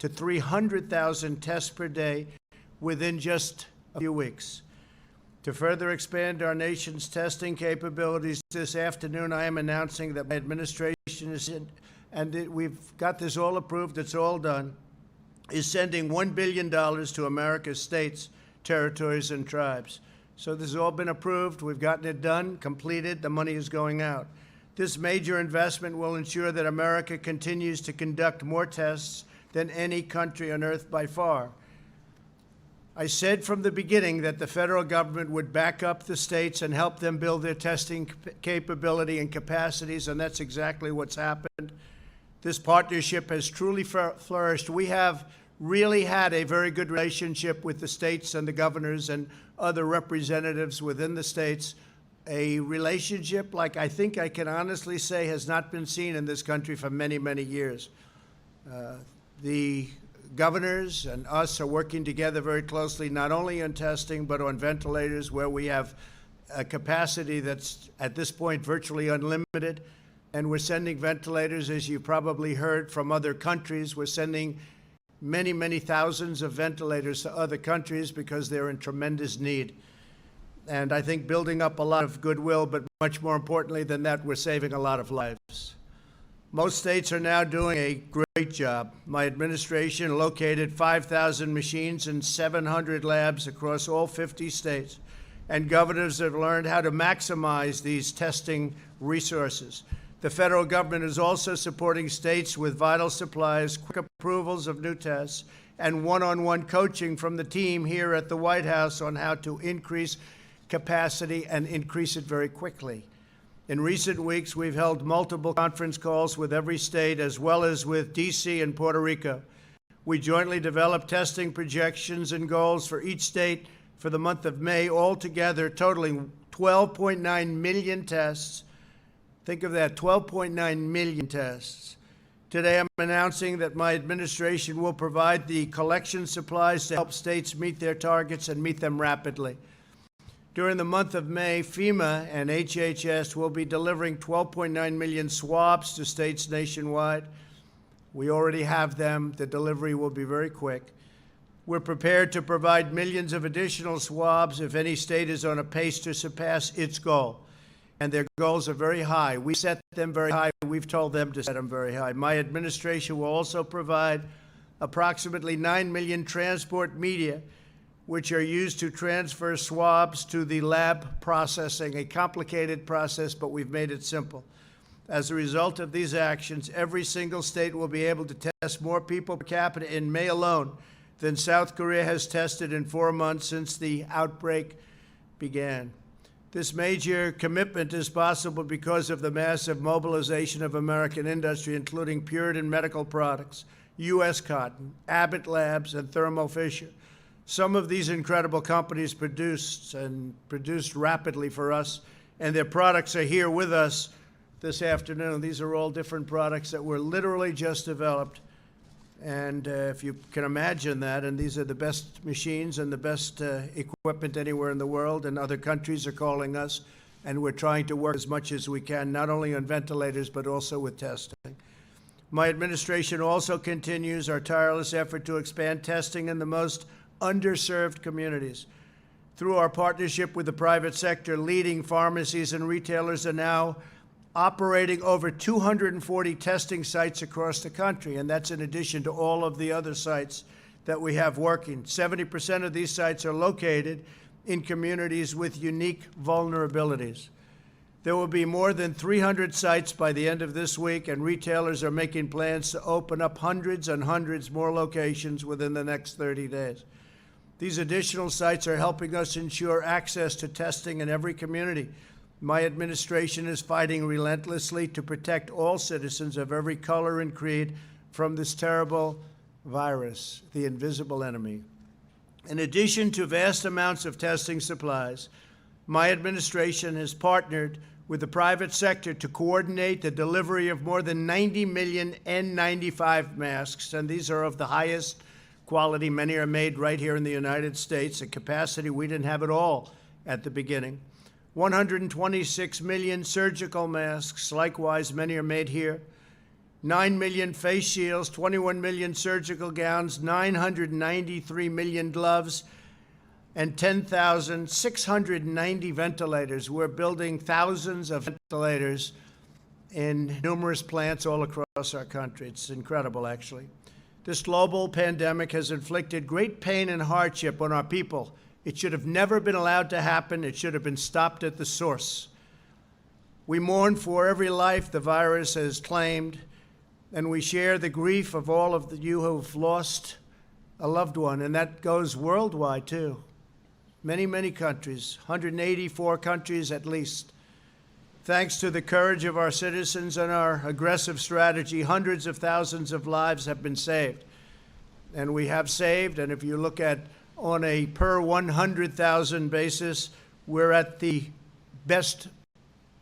to 300,000 tests per day within just a few weeks. To further expand our nation's testing capabilities, this afternoon I am announcing that my administration is we've got this all approved, it's all done, is sending $1 billion to America's states, territories, and tribes. So this has all been approved. We've gotten it done, completed. The money is going out. This major investment will ensure that America continues to conduct more tests than any country on earth by far. I said from the beginning that the federal government would back up the states and help them build their testing capability and capacities, and that's exactly what's happened. This partnership has truly flourished. We have really had a very good relationship with the states and the governors and other representatives within the states, a relationship like I think I can honestly say has not been seen in this country for many, many years. The governors and us are working together very closely, not only on testing, but on ventilators, where we have a capacity that's, at this point, virtually unlimited. And we're sending ventilators, as you probably heard, from other countries. We're sending many, many thousands of ventilators to other countries because they're in tremendous need. And I think building up a lot of goodwill, but much more importantly than that, we're saving a lot of lives. Most states are now doing a great job. My administration located 5,000 machines in 700 labs across all 50 states, and governors have learned how to maximize these testing resources. The federal government is also supporting states with vital supplies, quick approvals of new tests, and one-on-one coaching from the team here at the White House on how to increase capacity and increase it very quickly. In recent weeks, we've held multiple conference calls with every state, as well as with D.C. and Puerto Rico. We jointly developed testing projections and goals for each state for the month of May, altogether totaling 12.9 million tests. Think of that, 12.9 million tests. Today, I'm announcing that my administration will provide the collection supplies to help states meet their targets and meet them rapidly. During the month of May, FEMA and HHS will be delivering 12.9 million swabs to states nationwide. We already have them. The delivery will be very quick. We're prepared to provide millions of additional swabs if any state is on a pace to surpass its goal. And their goals are very high. We set them very high. We've told them to set them very high. My administration will also provide approximately 9 million transport media, which are used to transfer swabs to the lab processing, a complicated process, but we've made it simple. As a result of these actions, every single state will be able to test more people per capita in May alone than South Korea has tested in 4 months since the outbreak began. This major commitment is possible because of the massive mobilization of American industry, including Purge and medical products, U.S. Cotton, Abbott Labs, and Thermo Fisher. Some of these incredible companies produced rapidly for us, and their products are here with us this afternoon. These are all different products that were literally just developed. And if you can imagine that, and these are the best machines and the best equipment anywhere in the world, and other countries are calling us, and we're trying to work as much as we can, not only on ventilators, but also with testing. My administration also continues our tireless effort to expand testing in the most underserved communities. Through our partnership with the private sector, leading pharmacies and retailers are now operating over 240 testing sites across the country, and that's in addition to all of the other sites that we have working. 70% of these sites are located in communities with unique vulnerabilities. There will be more than 300 sites by the end of this week, and retailers are making plans to open up hundreds and hundreds more locations within the next 30 days. These additional sites are helping us ensure access to testing in every community. My administration is fighting relentlessly to protect all citizens of every color and creed from this terrible virus, the invisible enemy. In addition to vast amounts of testing supplies, my administration has partnered with the private sector to coordinate the delivery of more than 90 million N95 masks, and these are of the highest quality. Many are made right here in the United States, a capacity we didn't have at all at the beginning. 126 million surgical masks, likewise, many are made here. 9 million face shields, 21 million surgical gowns, 993 million gloves, and 10,690 ventilators. We're building thousands of ventilators in numerous plants all across our country. It's incredible, actually. This global pandemic has inflicted great pain and hardship on our people. It should have never been allowed to happen. It should have been stopped at the source. We mourn for every life the virus has claimed, and we share the grief of all of you who have lost a loved one, and that goes worldwide, too. Many, many countries, 184 countries at least. Thanks to the courage of our citizens and our aggressive strategy, hundreds of thousands of lives have been saved. And we have saved, and if you look at on a per 100,000 basis, we're at the best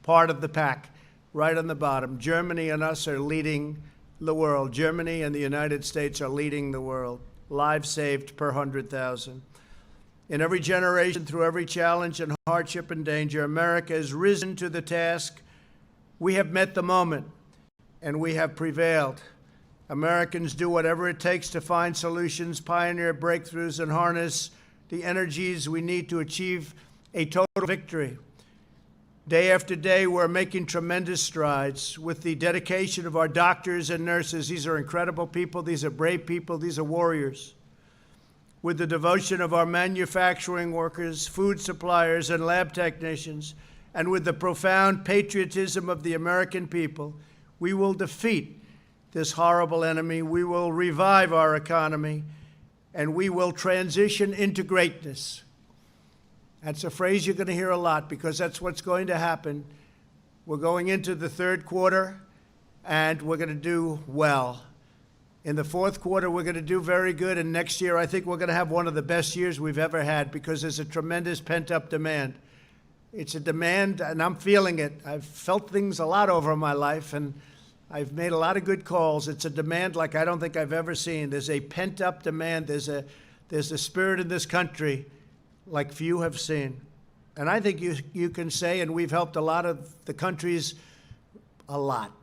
part of the pack, right on the bottom. Germany and us are leading the world. Germany and the United States are leading the world. Lives saved per 100,000. In every generation, through every challenge and hardship and danger, America has risen to the task. We have met the moment, and we have prevailed. Americans do whatever it takes to find solutions, pioneer breakthroughs, and harness the energies we need to achieve a total victory. Day after day, we're making tremendous strides with the dedication of our doctors and nurses. These are incredible people. These are brave people. These are warriors. With the devotion of our manufacturing workers, food suppliers, and lab technicians, and with the profound patriotism of the American people, we will defeat this horrible enemy. We will revive our economy, and we will transition into greatness. That's a phrase you're going to hear a lot because that's what's going to happen. We're going into the third quarter, and we're going to do well. In the fourth quarter, we're going to do very good, and next year I think we're going to have one of the best years we've ever had because there's a tremendous pent-up demand. It's a demand, and I'm feeling it. I've felt things a lot over my life, and I've made a lot of good calls. It's a demand like I don't think I've ever seen. There's a pent-up demand. There's a spirit in this country like few have seen. And I think you can say, and we've helped a lot of the countries a lot,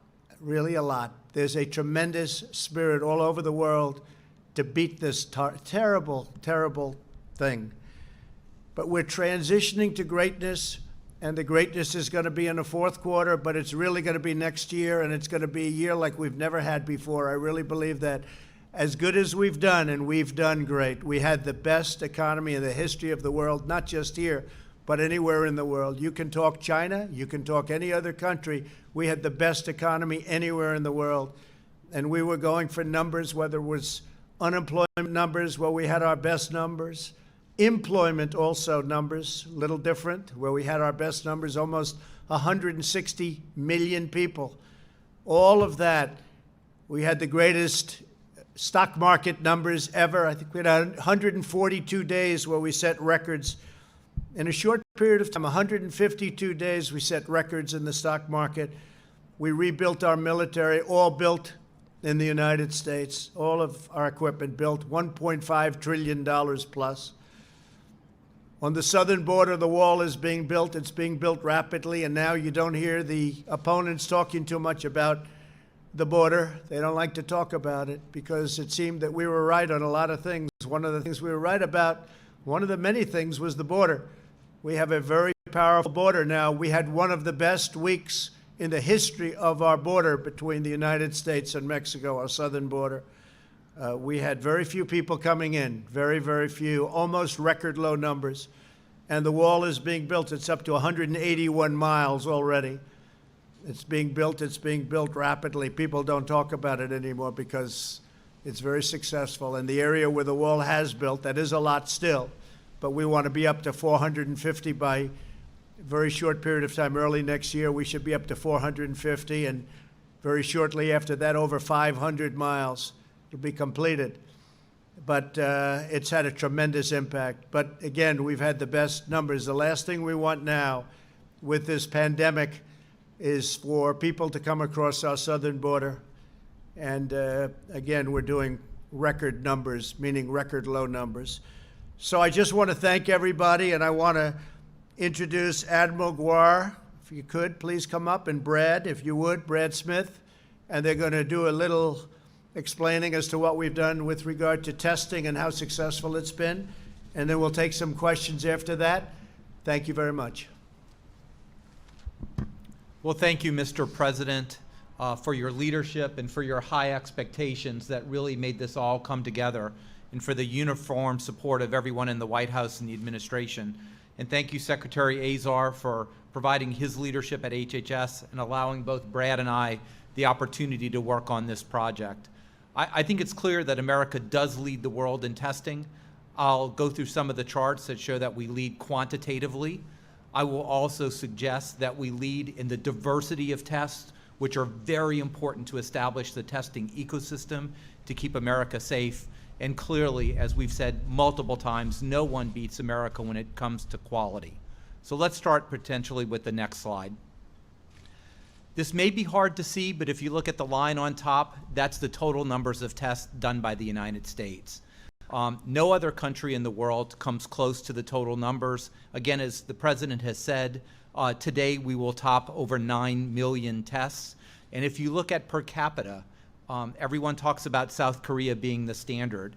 really a lot. There's a tremendous spirit all over the world to beat this terrible, terrible thing. But we're transitioning to greatness, and the greatness is going to be in the fourth quarter, but it's really going to be next year, and it's going to be a year like we've never had before. I really believe that. As good as we've done, and we've done great. We had the best economy in the history of the world, not just here, but anywhere in the world. You can talk China, you can talk any other country. We had the best economy anywhere in the world. And we were going for numbers, whether it was unemployment numbers, where we had our best numbers. Employment also numbers, a little different, where we had our best numbers, almost 160 million people. All of that, we had the greatest stock market numbers ever. I think we had 142 days where we set records. In a short period of time, 152 days, we set records in the stock market. We rebuilt our military, all built in the United States. All of our equipment built, $1.5 trillion plus. On the southern border, the wall is being built. It's being built rapidly, and now you don't hear the opponents talking too much about the border. They don't like to talk about it because it seemed that we were right on a lot of things. One of the things we were right about, one of the many things, was the border. We have a very powerful border now. We had one of the best weeks in the history of our border between the United States and Mexico, our southern border. We had very few people coming in, very, very few, almost record low numbers. And the wall is being built. It's up to 181 miles already. It's being built rapidly. People don't talk about it anymore because it's very successful. And the area where the wall has built, that is a lot still, but we want to be up to 450 by a very short period of time. Early next year, we should be up to 450, and very shortly after that, over 500 miles to be completed. But it's had a tremendous impact. But again, we've had the best numbers. The last thing we want now with this pandemic is for people to come across our southern border. And again, we're doing record numbers, meaning record low numbers. So I just want to thank everybody, and I want to introduce Admiral Guar. If you could, please come up, and Brad, if you would, Brad Smith. and they're going to do a little explaining as to what we've done with regard to testing and how successful it's been. And then we'll take some questions after that. Thank you very much. Well, thank you, Mr. President, for your leadership and for your high expectations that really made this all come together, and for the uniform support of everyone in the White House and the administration. And thank you, Secretary Azar, for providing his leadership at HHS and allowing both Brad and I the opportunity to work on this project. I think it's clear that America does lead the world in testing. I'll go through some of the charts that show that we lead quantitatively. I will also suggest that we lead in the diversity of tests, which are very important to establish the testing ecosystem to keep America safe. And clearly, as we've said multiple times, no one beats America when it comes to quality. So let's start potentially with the next slide. This may be hard to see, but if you look at the line on top, that's the total numbers of tests done by the United States. No other country in the world comes close to the total numbers. Again, as the President has said, today we will top over 9 million tests. And if you look at per capita, everyone talks about South Korea being the standard.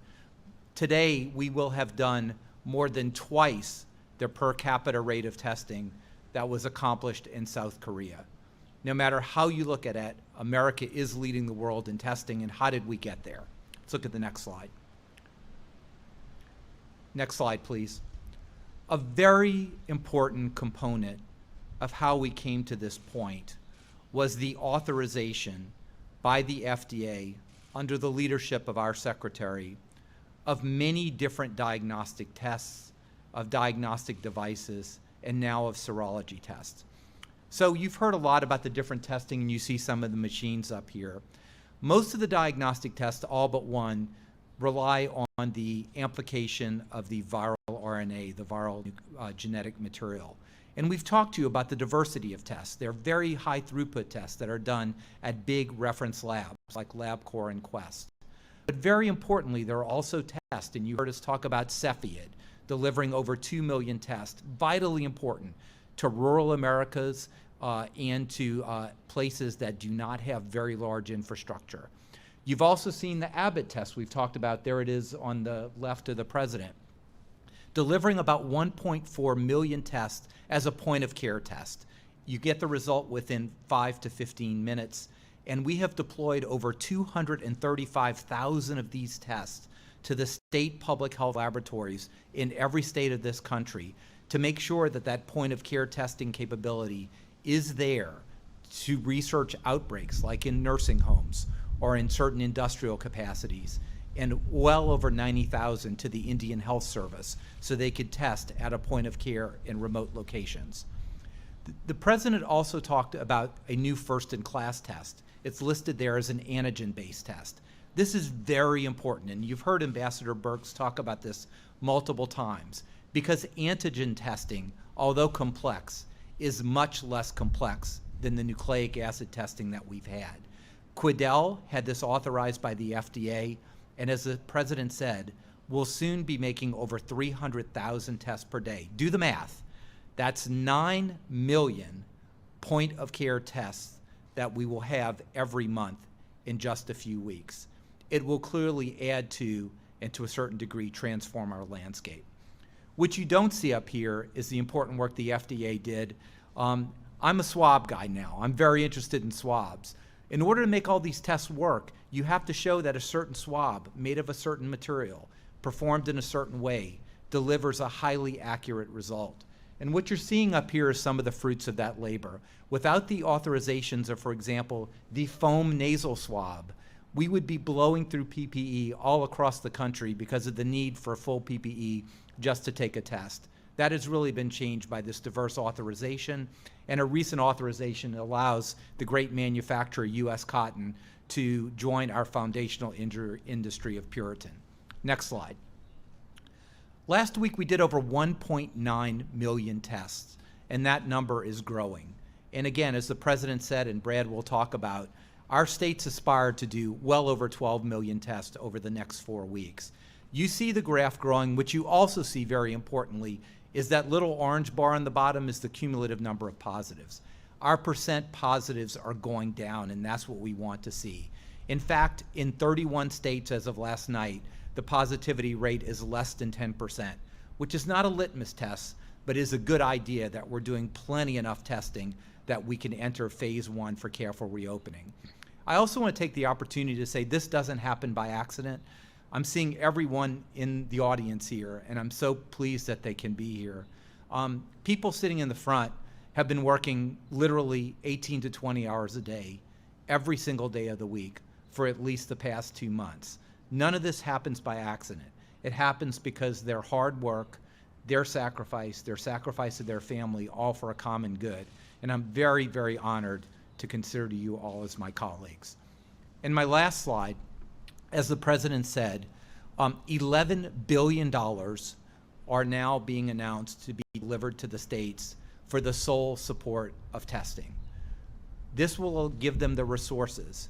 Today, we will have done more than twice the per capita rate of testing that was accomplished in South Korea. No matter how you look at it, America is leading the world in testing, and how did we get there? Let's look at the next slide. Next slide, please. A very important component of how we came to this point was the authorization by the FDA, under the leadership of our secretary, of many different diagnostic tests, of diagnostic devices, and now of serology tests. So you've heard a lot about the different testing, and you see some of the machines up here. Most of the diagnostic tests, all but one, rely on the amplification of the viral RNA, the viral genetic material. And we've talked to you about the diversity of tests. They're very high throughput tests that are done at big reference labs like LabCorp and Quest. But very importantly, there are also tests, and you heard us talk about Cepheid, delivering over 2 million tests, vitally important to rural Americas and to places that do not have very large infrastructure. You've also seen the Abbott test we've talked about. There it is on the left of the president, delivering about 1.4 million tests as a point of care test. You get the result within 5 to 15 minutes, and we have deployed over 235,000 of these tests to the state public health laboratories in every state of this country to make sure that that point of care testing capability is there to research outbreaks like in nursing homes or in certain industrial capacities, and well over 90,000 to the Indian Health Service so they could test at a point of care in remote locations. The President also talked about a new first-in-class test. It's listed there as an antigen-based test. This is very important, and you've heard Ambassador Birx talk about this multiple times, because antigen testing, although complex, is much less complex than the nucleic acid testing that we've had. Quidel had this authorized by the FDA, and as the President said, we'll soon be making over 300,000 tests per day. Do the math. That's 9 million point-of-care tests that we will have every month in just a few weeks. It will clearly add to, and to a certain degree, transform our landscape. What you don't see up here is the important work the FDA did. I'm a swab guy now. I'm very interested in swabs. In order to make all these tests work, you have to show that a certain swab made of a certain material, performed in a certain way, delivers a highly accurate result. And what you're seeing up here is some of the fruits of that labor. Without the authorizations of, for example, the foam nasal swab, we would be blowing through PPE all across the country because of the need for full PPE just to take a test. That has really been changed by this diverse authorization, and a recent authorization allows the great manufacturer, U.S. Cotton, to join our foundational industry of Puritan. Next slide. Last week we did over 1.9 million tests, and that number is growing. And again, as the President said, and Brad will talk about, our states aspire to do well over 12 million tests over the next 4 weeks. You see the graph growing. What you also see, very importantly, is that little orange bar on the bottom is the cumulative number of positives. our percent positives are going down, and that's what we want to see. In fact, in 31 states as of last night, the positivity rate is less than 10%, which is not a litmus test, but is a good idea that we're doing plenty enough testing that we can enter phase 1 for careful reopening. I also want to take the opportunity to say this doesn't happen by accident. I'm seeing everyone in the audience here, and I'm so pleased that they can be here. People sitting in the front have been working literally 18 to 20 hours a day, every single day of the week, for at least the past 2 months. None of this happens by accident. It happens because their hard work, their sacrifice of their family, all for a common good. And I'm very, very honored to consider you all as my colleagues. In my last slide, as the president said, $11 billion are now being announced to be delivered to the states for the sole support of testing. This will give them the resources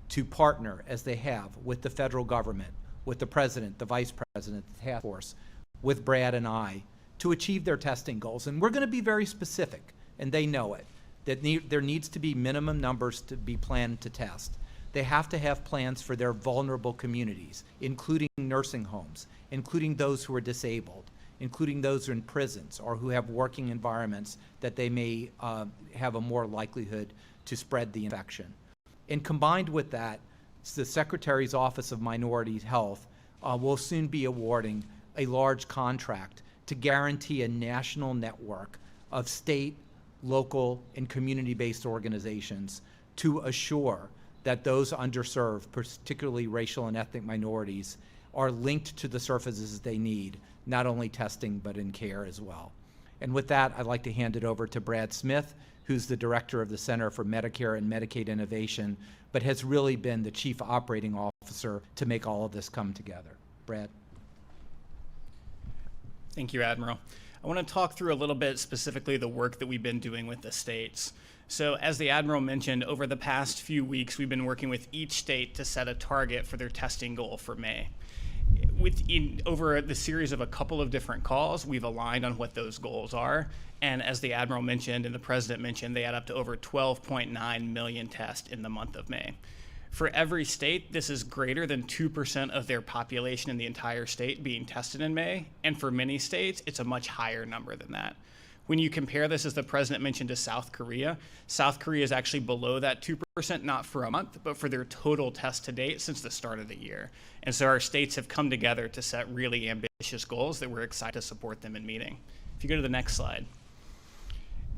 to partner, as they have, with the federal government, with the president, the vice president, the task force, with Brad and I, to achieve their testing goals. And we're going to be very specific, and they know it, that there needs to be minimum numbers to be planned to test. They have to have plans for their vulnerable communities, including nursing homes, including those who are disabled, including those who are in prisons or who have working environments that they may have a more likelihood to spread the infection. And combined with that, the Secretary's Office of Minority Health will soon be awarding a large contract to guarantee a national network of state, local, and community-based organizations to assure that those underserved, particularly racial and ethnic minorities, are linked to the services they need, not only testing, but in care as well. And with that, I'd like to hand it over to Brad Smith, who's the director of the Center for Medicare and Medicaid Innovation, but has really been the chief operating officer to make all of this come together. Brad. Thank you, Admiral. I want to talk through a little bit specifically the work that we've been doing with the states. So as the Admiral mentioned, over the past few weeks, we've been working with each state to set a target for their testing goal for May. Over the series of a couple of different calls, we've aligned on what those goals are. And as the Admiral mentioned and the President mentioned, they add up to over 12.9 million tests in the month of May. For every state, this is greater than 2% of their population in the entire state being tested in May. And for many states, it's a much higher number than that. When you compare this, as the President mentioned, to South Korea is actually below that 2%, not for a month, but for their total tests to date since the start of the year. And so our states have come together to set really ambitious goals that we're excited to support them in meeting. If you go to the next slide.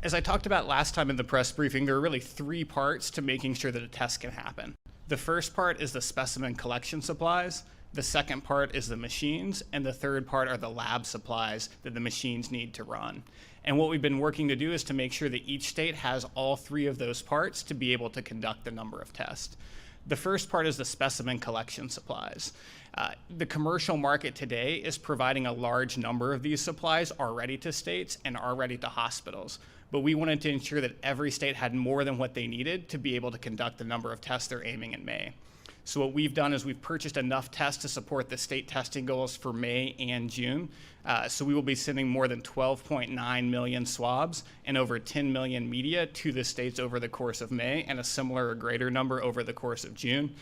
As I talked about last time in the press briefing, there are really 3 parts to making sure that a test can happen. The first part is the specimen collection supplies. The second part is the machines, and the third part are the lab supplies that the machines need to run. And what we've been working to do is to make sure that each state has all 3 of those parts to be able to conduct the number of tests. The first part is the specimen collection supplies. The commercial market today is providing a large number of these supplies already to states and already to hospitals. But we wanted to ensure that every state had more than what they needed to be able to conduct the number of tests they're aiming in May. So what we've done is we've purchased enough tests to support the state testing goals for May and June. So we will be sending more than 12.9 million swabs and over 10 million media to the states over the course of May, and a similar or greater number over the course of June.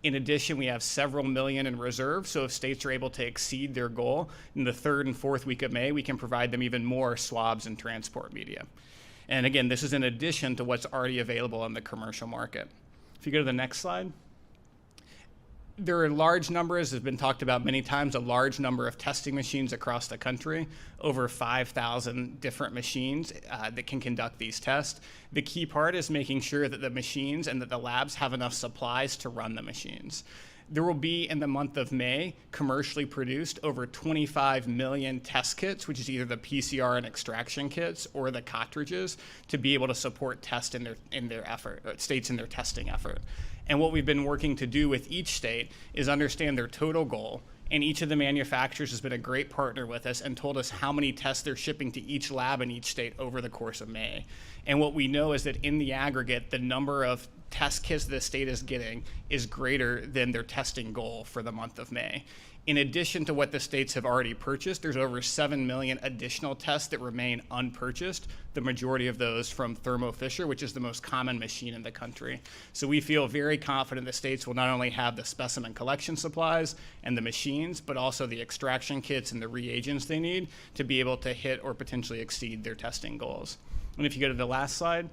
In addition, we have several million in reserve, so if states are able to exceed their goal in the 3rd and 4th week of May, we can provide them even more swabs and transport media. And again, this is in addition to what's already available on the commercial market. If you go to the next slide. There are large numbers, has been talked about many times, a large number of testing machines across the country, over 5,000 different machines that can conduct these tests. The key part is making sure that the machines and that the labs have enough supplies to run the machines. There will be, in the month of May, commercially produced over 25 million test kits, which is either the PCR and extraction kits or the cartridges, to be able to support tests in their effort, states in their testing effort. And what we've been working to do with each state is understand their total goal. And each of the manufacturers has been a great partner with us and told us how many tests they're shipping to each lab in each state over the course of May. And what we know is that in the aggregate, the number of test kits the state is getting is greater than their testing goal for the month of May. In addition to what the states have already purchased, there's over 7 million additional tests that remain unpurchased, the majority of those from Thermo Fisher, which is the most common machine in the country. So we feel very confident the states will not only have the specimen collection supplies and the machines, but also the extraction kits and the reagents they need to be able to hit or potentially exceed their testing goals. And if you go to the last slide,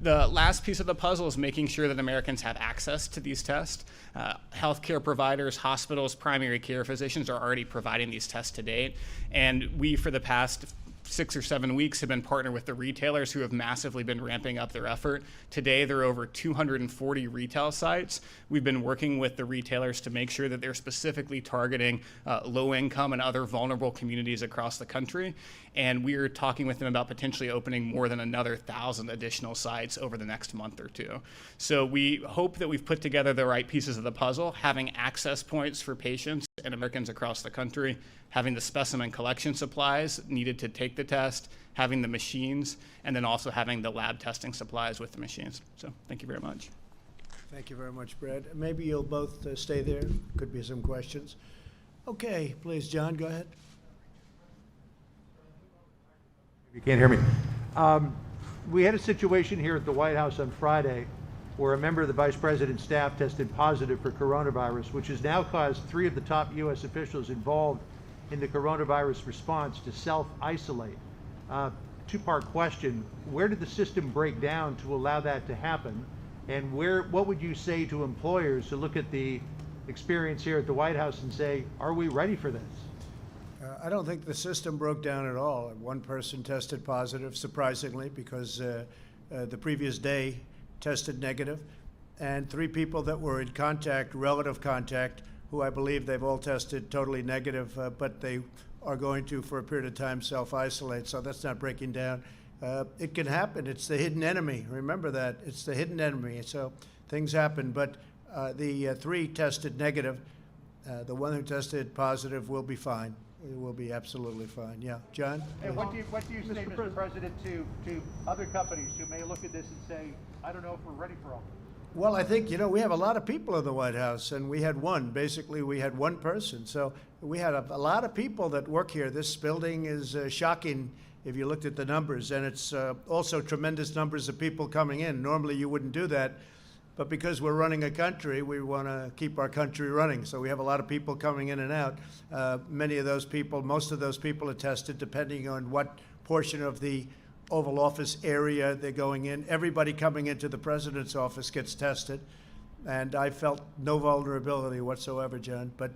the last piece of the puzzle is making sure that Americans have access to these tests. Healthcare providers, hospitals, primary care physicians are already providing these tests to date. And we, for the past 6 or 7 weeks, have been partnered with the retailers who have massively been ramping up their effort. Today, there are over 240 retail sites. We've been working with the retailers to make sure that they're specifically targeting low-income and other vulnerable communities across the country. And we are talking with them about potentially opening more than another 1,000 additional sites over the next month or two. So we hope that we've put together the right pieces of the puzzle, having access points for patients and Americans across the country, having the specimen collection supplies needed to take the test, having the machines, and then also having the lab testing supplies with the machines. So thank you very much. Thank you very much, Brad. Maybe you'll both stay there. Could be some questions. Okay, please, John, go ahead. You can't hear me. We had a situation here at the White House on Friday where a member of the Vice President's staff tested positive for coronavirus, which has now caused 3 of the top U.S. officials involved in the coronavirus response to self-isolate. Two-part question: where did the system break down to allow that to happen? And what would you say to employers to look at the experience here at the White House and say, are we ready for this? I don't think the system broke down at all. One person tested positive, surprisingly, because the previous day tested negative, and 3 people that were in contact, relative contact, who I believe they've all tested totally negative, but they are going to, for a period of time, self-isolate. So that's not breaking down. It can happen. It's the hidden enemy. Remember that. It's the hidden enemy. So things happen. But the 3 tested negative. The one who tested positive will be fine. It will be absolutely fine. Yeah, John? And what do you say, Mr. President, to other companies who may look at this and say, I don't know if we're ready for all this? Well, I think, we have a lot of people in the White House, and we had one. Basically, we had one person. So we had a lot of people that work here. This building is shocking if you looked at the numbers, and it's also tremendous numbers of people coming in. Normally, you wouldn't do that. But because we're running a country, we want to keep our country running. So we have a lot of people coming in and out. Many of those people, most of those people are tested depending on what portion of the Oval Office area they're going in. Everybody coming into the president's office gets tested. And I felt no vulnerability whatsoever, John. But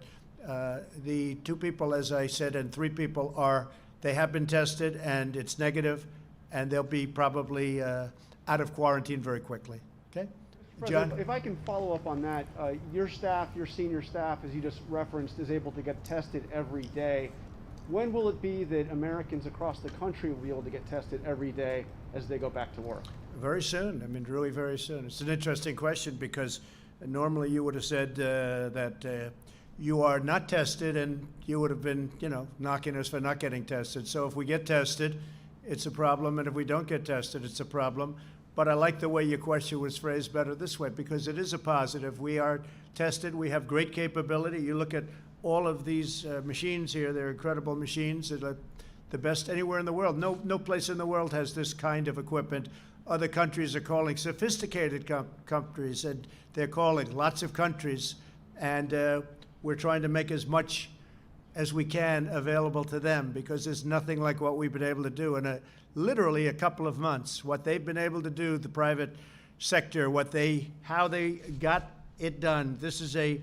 the 2 people, as I said, and 3 people they have been tested, and it's negative, and they'll be probably out of quarantine very quickly. Okay? John? If I can follow up on that, your staff, your senior staff, as you just referenced, is able to get tested every day. When will it be that Americans across the country will be able to get tested every day as they go back to work? Very soon. I mean, really very soon. It's an interesting question because normally you would have said that you are not tested, and you would have been, knocking us for not getting tested. So if we get tested, it's a problem, and if we don't get tested, it's a problem. But I like the way your question was phrased better this way, because it is a positive. We are tested. We have great capability. You look at all of these machines here. They're incredible machines. They're the best anywhere in the world. No place in the world has this kind of equipment. Other countries are calling, sophisticated countries, and they're calling lots of countries. And we're trying to make as much as we can available to them, because there's nothing like what we've been able to do in literally a couple of months. What they've been able to do, the private sector, how they got it done. This is a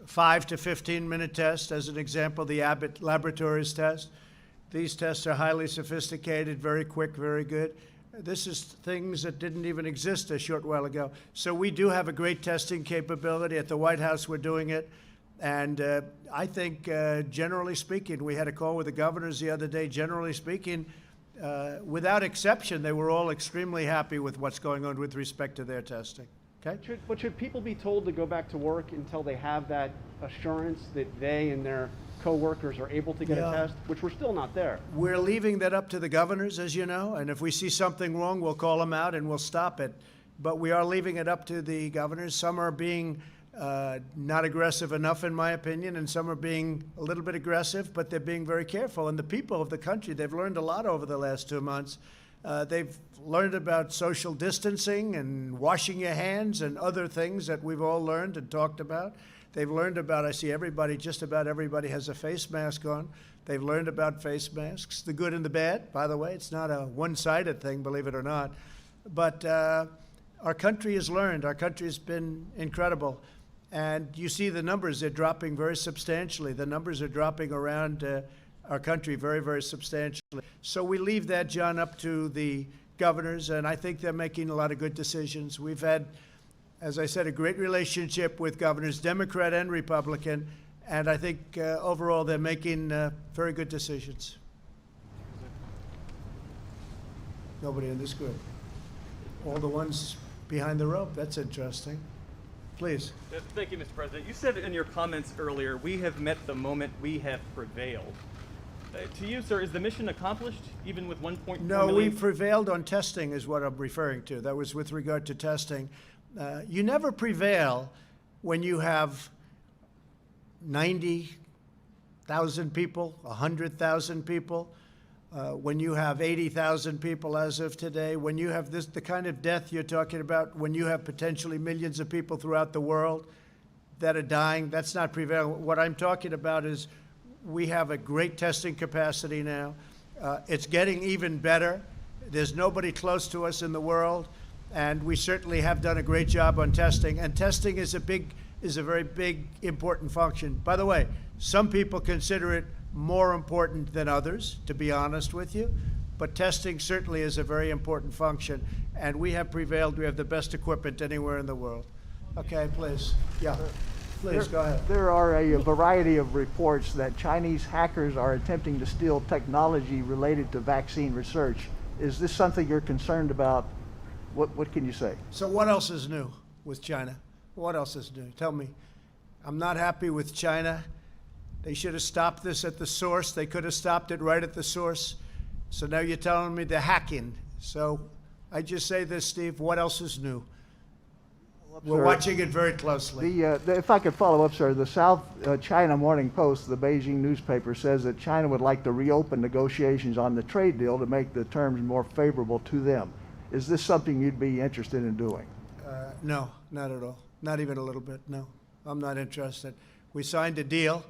5 to 15 minute test, as an example, the Abbott Laboratories test. These tests are highly sophisticated, very quick, very good. This is things that didn't even exist a short while ago. So we do have a great testing capability. At the White House, we're doing it. And I think, generally speaking, we had a call with the governors the other day. Generally speaking, without exception, they were all extremely happy with what's going on with respect to their testing. Okay? But should people be told to go back to work until they have that assurance that they and their co-workers are able to get a test, which we're still not there? We're leaving that up to the governors, as you know, and if we see something wrong, we'll call them out and we'll stop it. But we are leaving it up to the governors. Some are being not aggressive enough, in my opinion, and some are being a little bit aggressive, but they're being very careful. And the people of the country, they've learned a lot over the last 2 months. They've learned about social distancing and washing your hands and other things that we've all learned and talked about. They've learned about, I see everybody, just about everybody has a face mask on. They've learned about face masks, the good and the bad, by the way. It's not a one-sided thing, believe it or not. But our country has learned. Our country has been incredible. And you see the numbers, they're dropping very substantially. The numbers are dropping around our country very, very substantially. So we leave that, John, up to the governors, and I think they're making a lot of good decisions. We've had, as I said, a great relationship with governors, Democrat and Republican, and I think overall they're making very good decisions. Nobody in this group. All the ones behind the rope. That's interesting. Please. Thank you, Mr. President. You said in your comments earlier, we have met the moment, we have prevailed. To you, sir, is the mission accomplished, even with 1.4 No, million? we prevailed on testing is what I'm referring to. That was with regard to testing. You never prevail when you have 90,000 people, 100,000 people, when you have 80,000 people as of today, when you have the kind of death you're talking about, when you have potentially millions of people throughout the world that are dying. That's not prevailing. What I'm talking about is we have a great testing capacity now. It's getting even better. There's nobody close to us in the world, and we certainly have done a great job on testing. And testing is a very big, important function. By the way, some people consider it more important than others, to be honest with you. But testing certainly is a very important function, and we have prevailed. We have the best equipment anywhere in the world. Okay, please. Yeah. Please, go ahead. There are a variety of reports that Chinese hackers are attempting to steal technology related to vaccine research. Is this something you're concerned about? What can you say? So what else is new with China? What else is new? Tell me. I'm not happy with China. They should have stopped this at the source. They could have stopped it right at the source. So now you're telling me they're hacking. So I just say this, Steve, what else is new? We're watching it very closely. If I could follow up, sir, the South China Morning Post, the Beijing newspaper, says that China would like to reopen negotiations on the trade deal to make the terms more favorable to them. Is this something you'd be interested in doing? No, not at all. Not even a little bit, no. I'm not interested. We signed a deal.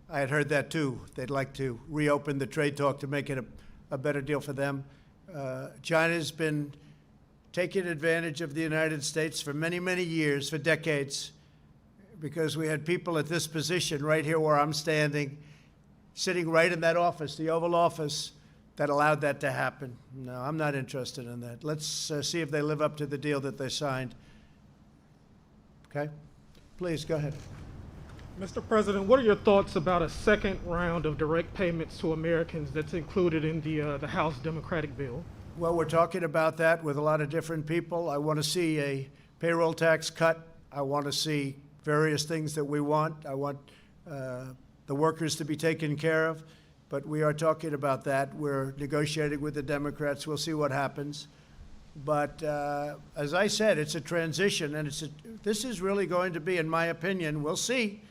I had heard that too. They'd like to reopen the trade talk to make it a better deal for them. China's been taking advantage of the United States for many, many years, for decades, because we had people at this position right here where I'm standing, sitting right in that office, the Oval Office, that allowed that to happen. No, I'm not interested in that. Let's see if they live up to the deal that they signed. Okay? Please, go ahead. Mr. President, what are your thoughts about a second round of direct payments to Americans that's included in the House Democratic bill? Well, we're talking about that with a lot of different people. I want to see a payroll tax cut. I want to see various things that we want. I want the workers to be taken care of. But we are talking about that. We're negotiating with the Democrats. We'll see what happens. But as I said, it's a transition, and this is really going to be, in my opinion, we'll see.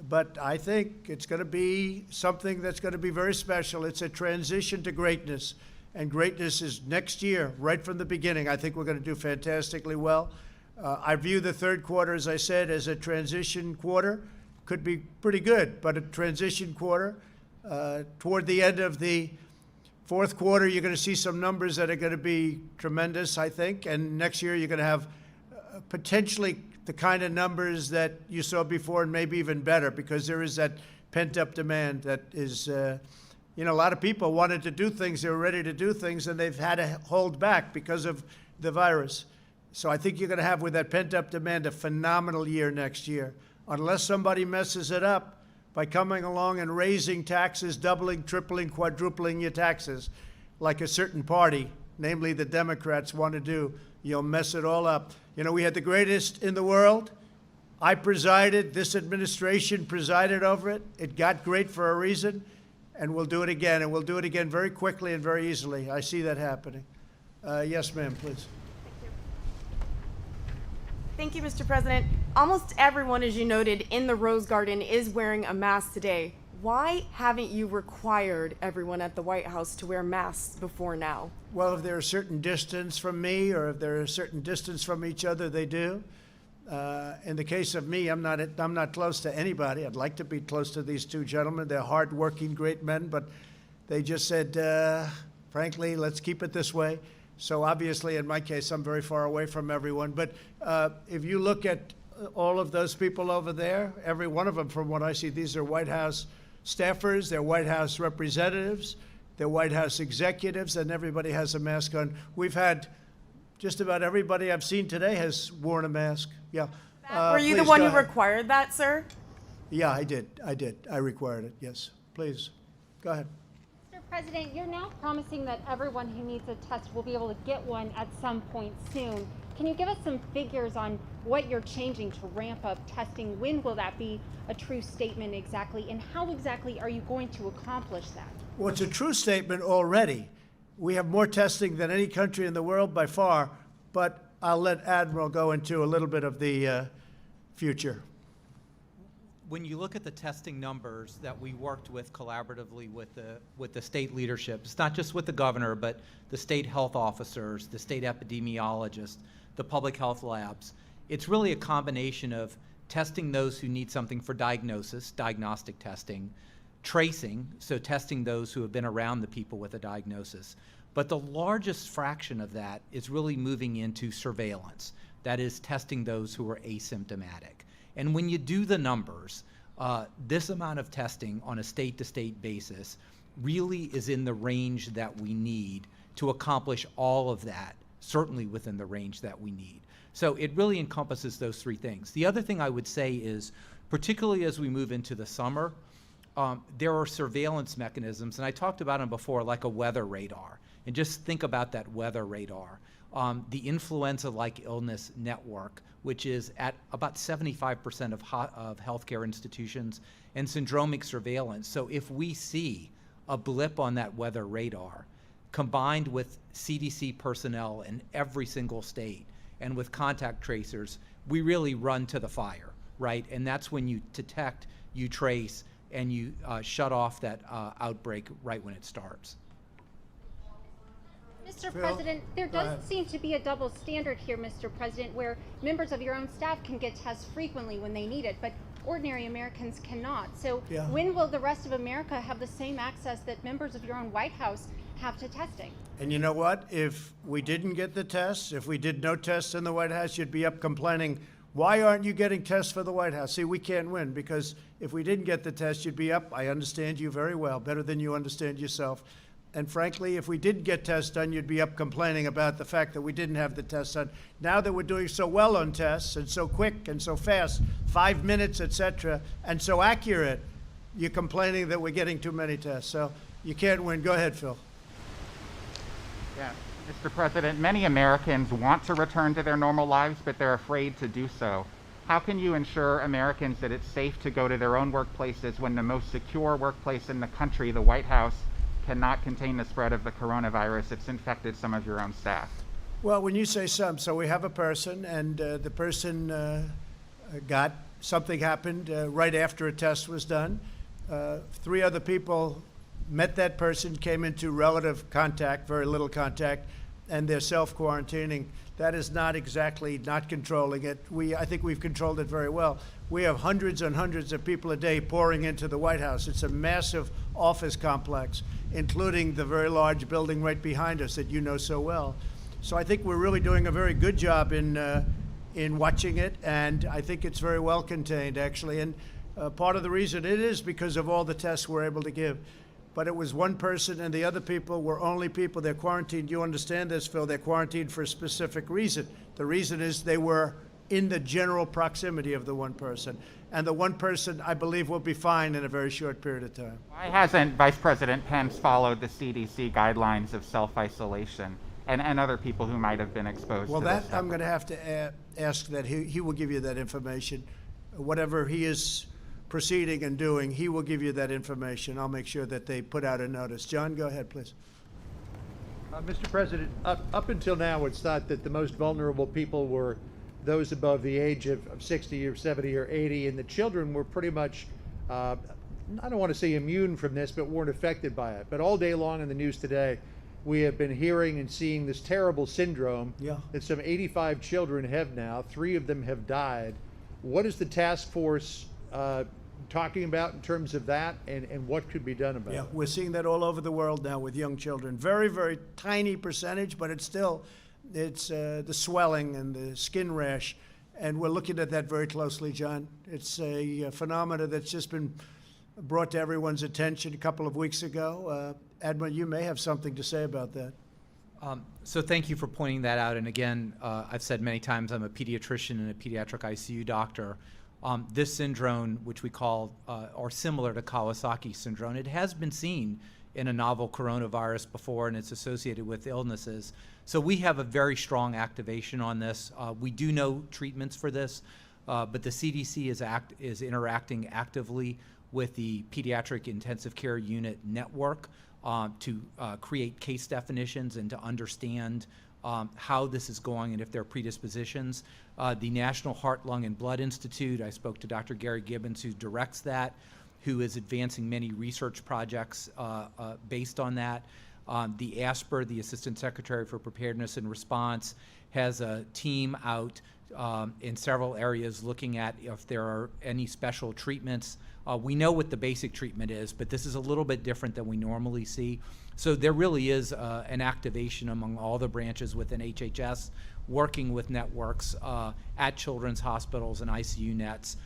But I think it's going to be something that's going to be very special. It's a transition to greatness. And greatness is next year, right from the beginning. I think we're going to do fantastically well. I view the third quarter, as I said, as a transition quarter. Could be pretty good, but a transition quarter. Toward the end of the fourth quarter, you're going to see some numbers that are going to be tremendous, I think. And next year, you're going to have potentially the kind of numbers that you saw before, and maybe even better, because there is that pent-up demand that is, you know, a lot of people wanted to do things, they were ready to do things, and they've had to hold back because of the virus. So I think you're going to have, with that pent-up demand, a phenomenal year next year, unless somebody messes it up by coming along and raising taxes, doubling, tripling, quadrupling your taxes, like a certain party, namely the Democrats, want to do. You'll mess it all up. You know, we had the greatest in the world. I presided, this administration presided over it. It got great for a reason, and we'll do it again, and we'll do it again very quickly and very easily. I see that happening. Yes, ma'am, please. Thank you, Mr. President. Almost everyone, as you noted, in the Rose Garden is wearing a mask today. Why haven't you required everyone at the White House to wear masks before now? Well, if they're a certain distance from me or if they're a certain distance from each other, they do. In the case of me, I'm not close to anybody. I'd like to be close to these two gentlemen. They're hardworking, great men, but they just said, frankly, let's keep it this way. So obviously, in my case, I'm very far away from everyone. But if you look at all of those people over there, every one of them, from what I see, these are White House staffers, they're White House representatives, they're White House executives, and everybody has a mask on. We've had just about everybody I've seen today has worn a mask. Yeah. Were you the Please, one go who ahead. required that, sir? Yeah, I did. I required it, yes. Please, go ahead. Mr. President, you're now promising that everyone who needs a test will be able to get one at some point soon. Can you give us some figures on what you're changing to ramp up testing? When will that be a true statement exactly? And how exactly are you going to accomplish that? Well, it's a true statement already. We have more testing than any country in the world by far, but I'll let Admiral go into a little bit of the future. When you look at the testing numbers that we worked with collaboratively with the state leadership, it's not just with the governor, but the state health officers, the state epidemiologists, the public health labs. It's really a combination of testing those who need something for diagnosis, diagnostic testing, tracing, so testing those who have been around the people with a diagnosis. But the largest fraction of that is really moving into surveillance, that is testing those who are asymptomatic. And when you do the numbers, this amount of testing on a state-to-state basis really is in the range that we need to accomplish all of that, certainly within the range that we need. So it really encompasses those three things. The other thing I would say is, particularly as we move into the summer, there are surveillance mechanisms, and I talked about them before, like a weather radar. And just think about that weather radar. The influenza-like illness network, which is at about 75% of healthcare institutions, and syndromic surveillance. So if we see a blip on that weather radar, combined with CDC personnel in every single state and with contact tracers, we really run to the fire, right? And that's when you detect, you trace, and you shut off that outbreak right when it starts. Mr. Phil, President, there go ahead. does seem to be a double standard here, Mr. President, where members of your own staff can get tests frequently when they need it, but ordinary Americans cannot. So Yeah. when will the rest of America have the same access that members of your own White House have to testing? And you know what? If we didn't get the tests, if we did no tests in the White House, you'd be up complaining, why aren't you getting tests for the White House? See, we can't win, because if we didn't get the tests, you'd be up. I understand you very well, better than you understand yourself. And frankly, if we did get tests done, you'd be up complaining about the fact that we didn't have the tests done. Now that we're doing so well on tests, and so quick and so fast, 5 minutes, et cetera, and so accurate, you're complaining that we're getting too many tests. So you can't win. Go ahead, Phil. Yeah, Mr. President, many Americans want to return to their normal lives, but they're afraid to do so. How can you ensure Americans that it's safe to go to their own workplaces when the most secure workplace in the country, the White House, cannot contain the spread of the coronavirus? It's infected some of your own staff. Well, when you say some, so we have a person, and the person got something happened right after a test was done. 3 other people met that person, came into relative contact, very little contact, and they're self-quarantining. That is not exactly not controlling it. I think we've controlled it very well. We have hundreds and hundreds of people a day pouring into the White House. It's a massive office complex, including the very large building right behind us that you know so well. So I think we're really doing a very good job in watching it, and I think it's very well contained, actually. And part of the reason it is because of all the tests we're able to give. But it was one person, and the other people were only people. They're quarantined. You understand this, Phil. They're quarantined for a specific reason. The reason is they were in the general proximity of the one person. And the one person, I believe, will be fine in a very short period of time. Why hasn't Vice President Pence followed the CDC guidelines of self-isolation and other people who might have been exposed Well, to that this? I'm going to have to ask that. He will give you that information. Whatever he is proceeding and doing, he will give you that information. I'll make sure that they put out a notice. John, go ahead, please. Mr. President, up until now, it's thought that the most vulnerable people were those above the age of 60 or 70 or 80, and the children were pretty much, I don't want to say immune from this, but weren't affected by it. But all day long in the news today, we have been hearing and seeing this terrible syndrome that some 85 children have now. 3 of them have died. What is the task force talking about in terms of that, and what could be done about it? We're seeing that all over the world now with young children. Very, very tiny percentage, but it's still, it's the swelling and the skin rash. And we're looking at that very closely, John. It's a phenomena that's just been brought to everyone's attention a couple of weeks ago. Admiral, you may have something to say about that. So thank you for pointing that out. And again, I've said many times I'm a pediatrician and a pediatric ICU doctor. This syndrome, which we call, or similar to Kawasaki syndrome, it has been seen in a novel coronavirus before, and it's associated with illnesses. So we have a very strong activation on this. We do know treatments for this, but the CDC is interacting actively with the Pediatric Intensive Care Unit network to create case definitions and to understand how this is going and if there are predispositions. The National Heart, Lung, and Blood Institute, I spoke to Dr. Gary Gibbons, who directs that, who is advancing many research projects based on that. The ASPR, the Assistant Secretary for Preparedness and Response, has a team out in several areas looking at if there are any special treatments. We know what the basic treatment is, but this is a little bit different than we normally see. So there really is an activation among all the branches within HHS, working with networks at children's hospitals and ICU nets.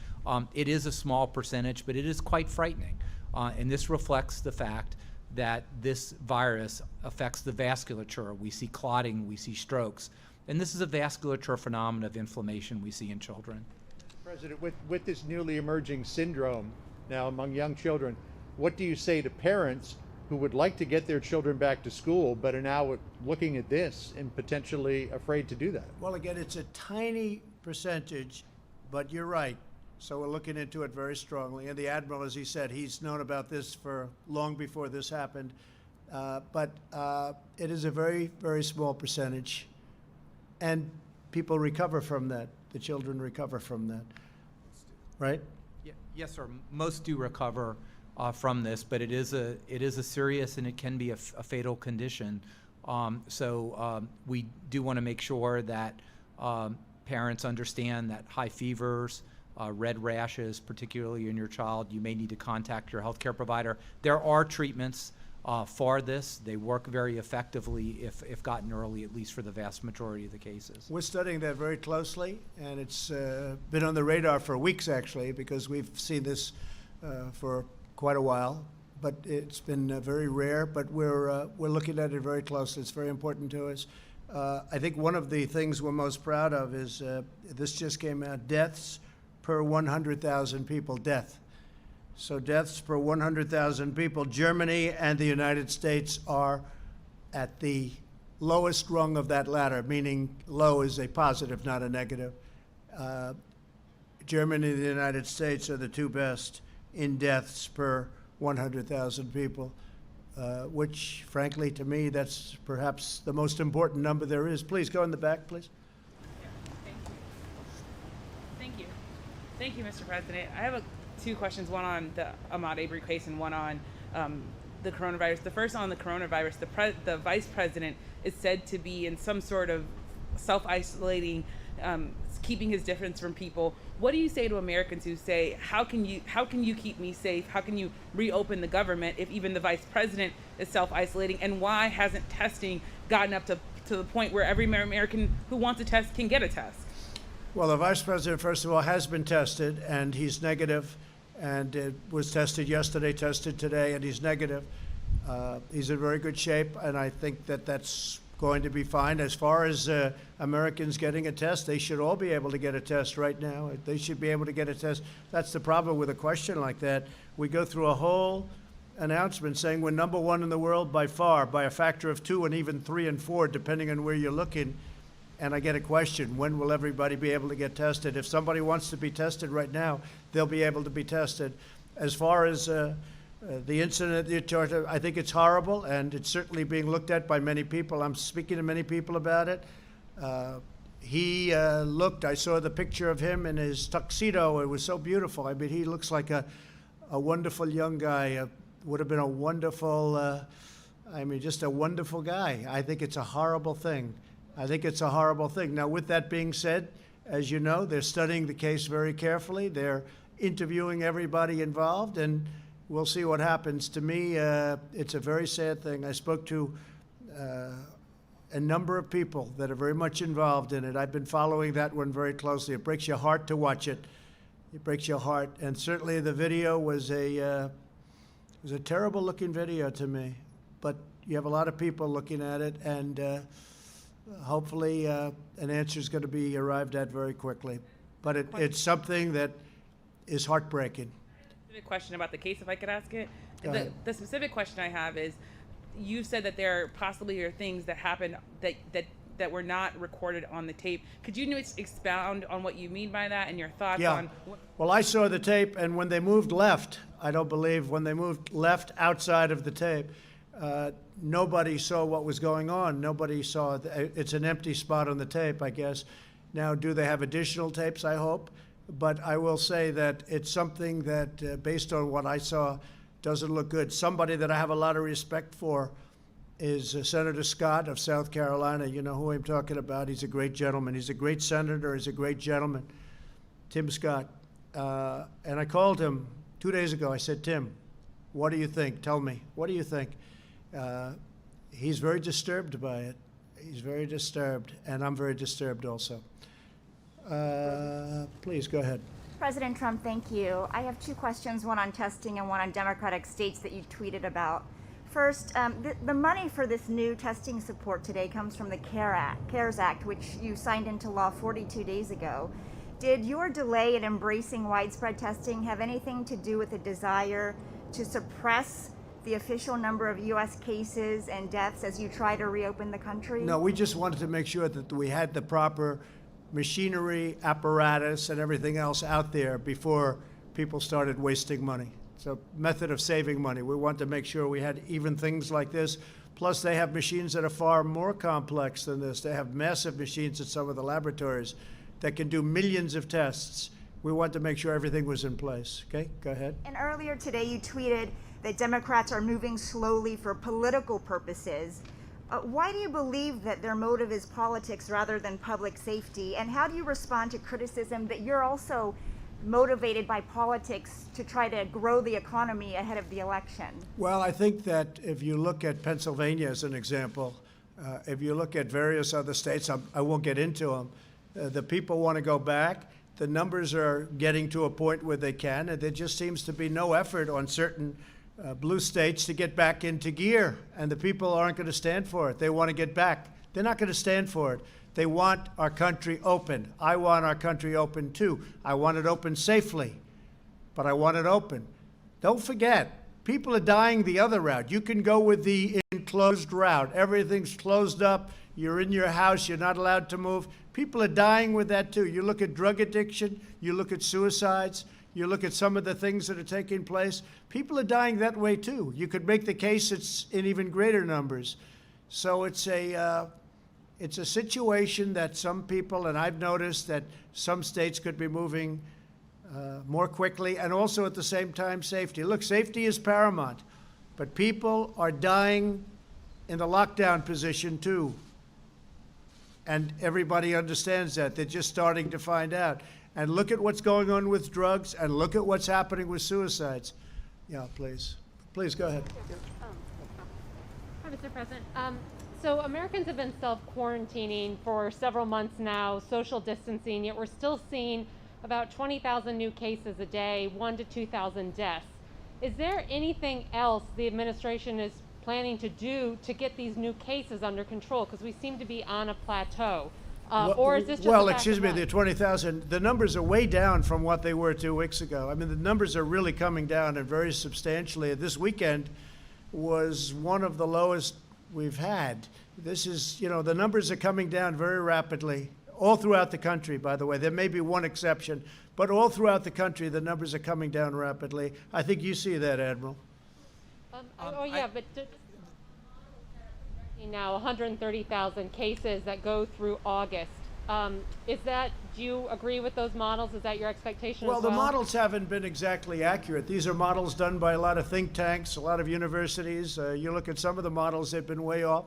It is a small percentage, but it is quite frightening. And this reflects the fact that this virus affects the vasculature. We see clotting, we see strokes. And this is a vasculature phenomenon of inflammation we see in children. President, with this newly emerging syndrome now among young children, what do you say to parents who would like to get their children back to school but are now looking at this and potentially afraid to do that? Well, again, it's a tiny percentage, but you're right. So we're looking into it very strongly. And the Admiral, as he said, he's known about this for long before this happened. But it is a very, very small percentage. And people recover from that. The children recover from that. Right? Yes, sir. Most do recover from this, but it is a serious and it can be a fatal condition. So we do want to make sure that parents understand that high fevers, red rashes, particularly in your child, you may need to contact your healthcare provider. There are treatments for this. They work very effectively if gotten early, at least for the vast majority of the cases. We're studying that very closely, and it's been on the radar for weeks, actually, because we've seen this for quite a while. But it's been very rare, but we're looking at it very closely. It's very important to us. I think one of the things we're most proud of is this just came out, deaths per 100,000 people, So deaths per 100,000 people. Germany and the United States are at the lowest rung of that ladder, meaning low is a positive, not a negative. Germany and the United States are the two best in deaths per 100,000 people, which, frankly, to me, that's perhaps the most important number there is. Please go in the back, please. Thank you, Mr. President. I have two questions, one on the Ahmaud Arbery case and one on the coronavirus. The first on the coronavirus, the vice president is said to be in some sort of self-isolating, keeping his distance from people. What do you say to Americans who say, how can you keep me safe? How can you reopen the government if even the vice president is self-isolating? And why hasn't testing gotten up to the point where every American who wants a test can get a test? Well, the vice president, first of all, has been tested, and he's negative, and it was tested yesterday, tested today, and he's negative. He's in very good shape, and I think that that's going to be fine. As far as Americans getting a test, they should all be able to get a test right now. They should be able to get a test. That's the problem with a question like that. We go through a whole announcement saying we're number one in the world by far, by a factor of 2 and even 3 and 4, depending on where you're looking. And I get a question, when will everybody be able to get tested? If somebody wants to be tested right now, they'll be able to be tested. As far as the incident, I think it's horrible, and it's certainly being looked at by many people. I'm speaking to many people about it. he looked, I saw the picture of him in his tuxedo. It was so beautiful. I mean, he looks like a wonderful young guy. Would have been a wonderful, just a wonderful guy. I think it's a horrible thing. I think it's a horrible thing. Now, with that being said, as you know, they're studying the case very carefully. They're interviewing everybody involved, and we'll see what happens. To me, it's a very sad thing. I spoke to a number of people that are very much involved in it. I've been following that one very closely. It breaks your heart to watch it. It breaks your heart. And certainly the video was a terrible looking video to me. But you have a lot of people looking at it, and hopefully an answer is going to be arrived at very quickly. But it's something that is heartbreaking. Specific question about the case, if I could ask it. Go ahead. The specific question I have is, you said that there possibly are things that happened that were not recorded on the tape. Could you expound on what you mean by that and your thoughts on? Well, I saw the tape, and when they moved left, I don't believe, when they moved left outside of the tape, nobody saw what was going on. Nobody saw it. It's an empty spot on the tape, I guess. Now, do they have additional tapes? I hope. But I will say that it's something that, based on what I saw, doesn't look good. Somebody that I have a lot of respect for is Senator Scott of South Carolina. You know who I'm talking about. He's a great gentleman. He's a great senator. He's a great gentleman. Tim Scott. And I called him 2 days ago. I said, Tim, what do you think? Tell me. What do you think? He's very disturbed by it. He's very disturbed. And I'm very disturbed also. Please, go ahead. President Trump, thank you. I have two questions, one on testing and one on Democratic states that you tweeted about. First, the money for this new testing support today comes from the CARES Act, which you signed into law 42 days ago. Did your delay in embracing widespread testing have anything to do with the desire to suppress the official number of U.S. cases and deaths as you try to reopen the country? No, we just wanted to make sure that we had the proper machinery, apparatus, and everything else out there before people started wasting money. It's a method of saving money. We want to make sure we had even things like this. Plus, they have machines that are far more complex than this. They have massive machines at some of the laboratories that can do millions of tests. We want to make sure everything was in place. Okay, go ahead. And earlier today, you tweeted that Democrats are moving slowly for political purposes. Why do you believe that their motive is politics rather than public safety? And how do you respond to criticism that you're also motivated by politics to try to grow the economy ahead of the election? Well, I think that if you look at Pennsylvania as an example, if you look at various other states, I won't get into them, the people want to go back. The numbers are getting to a point where they can, and there just seems to be no effort on certain blue states to get back into gear, and the people aren't going to stand for it. They want to get back. They're not going to stand for it. They want our country open. I want our country open too. I want it open safely, but I want it open. Don't forget, people are dying the other route. You can go with the enclosed route. Everything's closed up. You're in your house. You're not allowed to move. People are dying with that too. You look at drug addiction. You look at suicides. You look at some of the things that are taking place. People are dying that way too. You could make the case it's in even greater numbers. So it's a situation that some people, and I've noticed that some states could be moving more quickly, and also at the same time safety. Look, safety is paramount, but people are dying in the lockdown position too. And everybody understands that. They're just starting to find out. And look at what's going on with drugs, and look at what's happening with suicides. Yeah, please. Please, go ahead. Hi, Mr. President. So Americans have been self-quarantining for several months now, social distancing, yet we're still seeing about 20,000 new cases a day, 1,000 to 2,000 deaths. Is there anything else the administration is planning to do to get these new cases under control? Because we seem to be on a plateau. Or is this just well, excuse me, the 20,000, the numbers are way down from what they were 2 weeks ago. I mean, the numbers are really coming down, and very substantially. This weekend was one of the lowest we've had. This is, you know, the numbers are coming down very rapidly, all throughout the country, by the way. There may be one exception, but all throughout the country, the numbers are coming down rapidly. I think you see that, Admiral. But now 130,000 cases that go through August. Do you agree with those models? Is that your expectation Well, as well? the models haven't been exactly accurate. These are models done by a lot of think tanks, a lot of universities. You look at some of the models, they've been way off.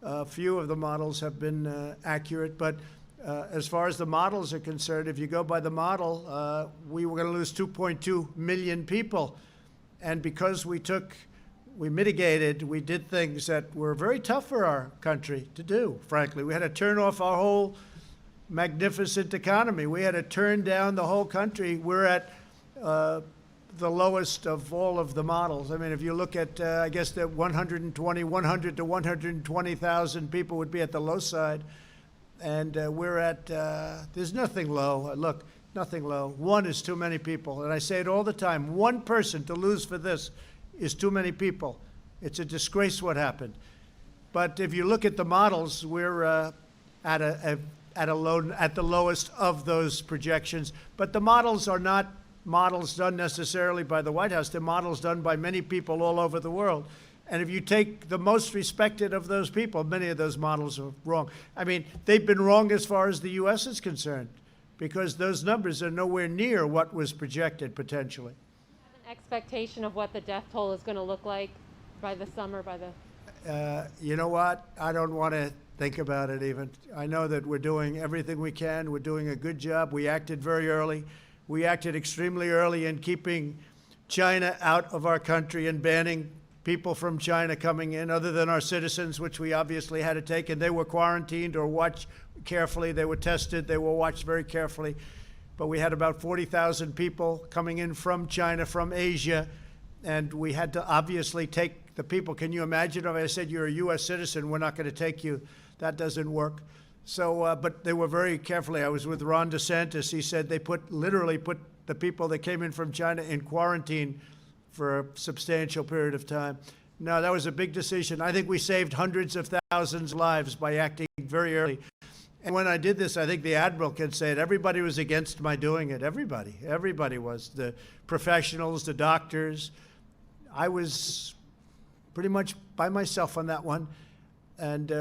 A few of the models have been accurate, but as far as the models are concerned, if you go by the model, we were going to lose 2.2 million people. And because we mitigated, we did things that were very tough for our country to do, frankly. We had to turn off our whole magnificent economy. We had to turn down the whole country. We're at the lowest of all of the models. I mean, if you look at, I guess that 100 to 120,000 people would be at the low side. And we're at, there's nothing low. Look, nothing low. One is too many people. And I say it all the time. One person to lose for this is too many people. It's a disgrace what happened. But if you look at the models, we're at the lowest of those projections. But the models are not models done necessarily by the White House. They're models done by many people all over the world. And if you take the most respected of those people, many of those models are wrong. I mean, they've been wrong as far as the U.S. is concerned, because those numbers are nowhere near what was projected potentially. An expectation of what the death toll is going to look like by the summer, by the... You know what? I don't want to think about it even. I know that we're doing everything we can. We're doing a good job. We acted very early. We acted extremely early in keeping China out of our country and banning people from China coming in, other than our citizens, which we obviously had to take, and they were quarantined or watched carefully. They were tested. They were watched very carefully. But we had about 40,000 people coming in from China, from Asia, and we had to obviously take the people. Can you imagine if I said, you're a U.S. citizen, we're not going to take you? That doesn't work. So, but they were very carefully. I was with Ron DeSantis. He said they literally put the people that came in from China in quarantine for a substantial period of time. No, that was a big decision. I think we saved hundreds of thousands of lives by acting very early. And when I did this, I think the Admiral can say it, everybody was against my doing it. Everybody was. The professionals, the doctors. I was pretty much by myself on that one. And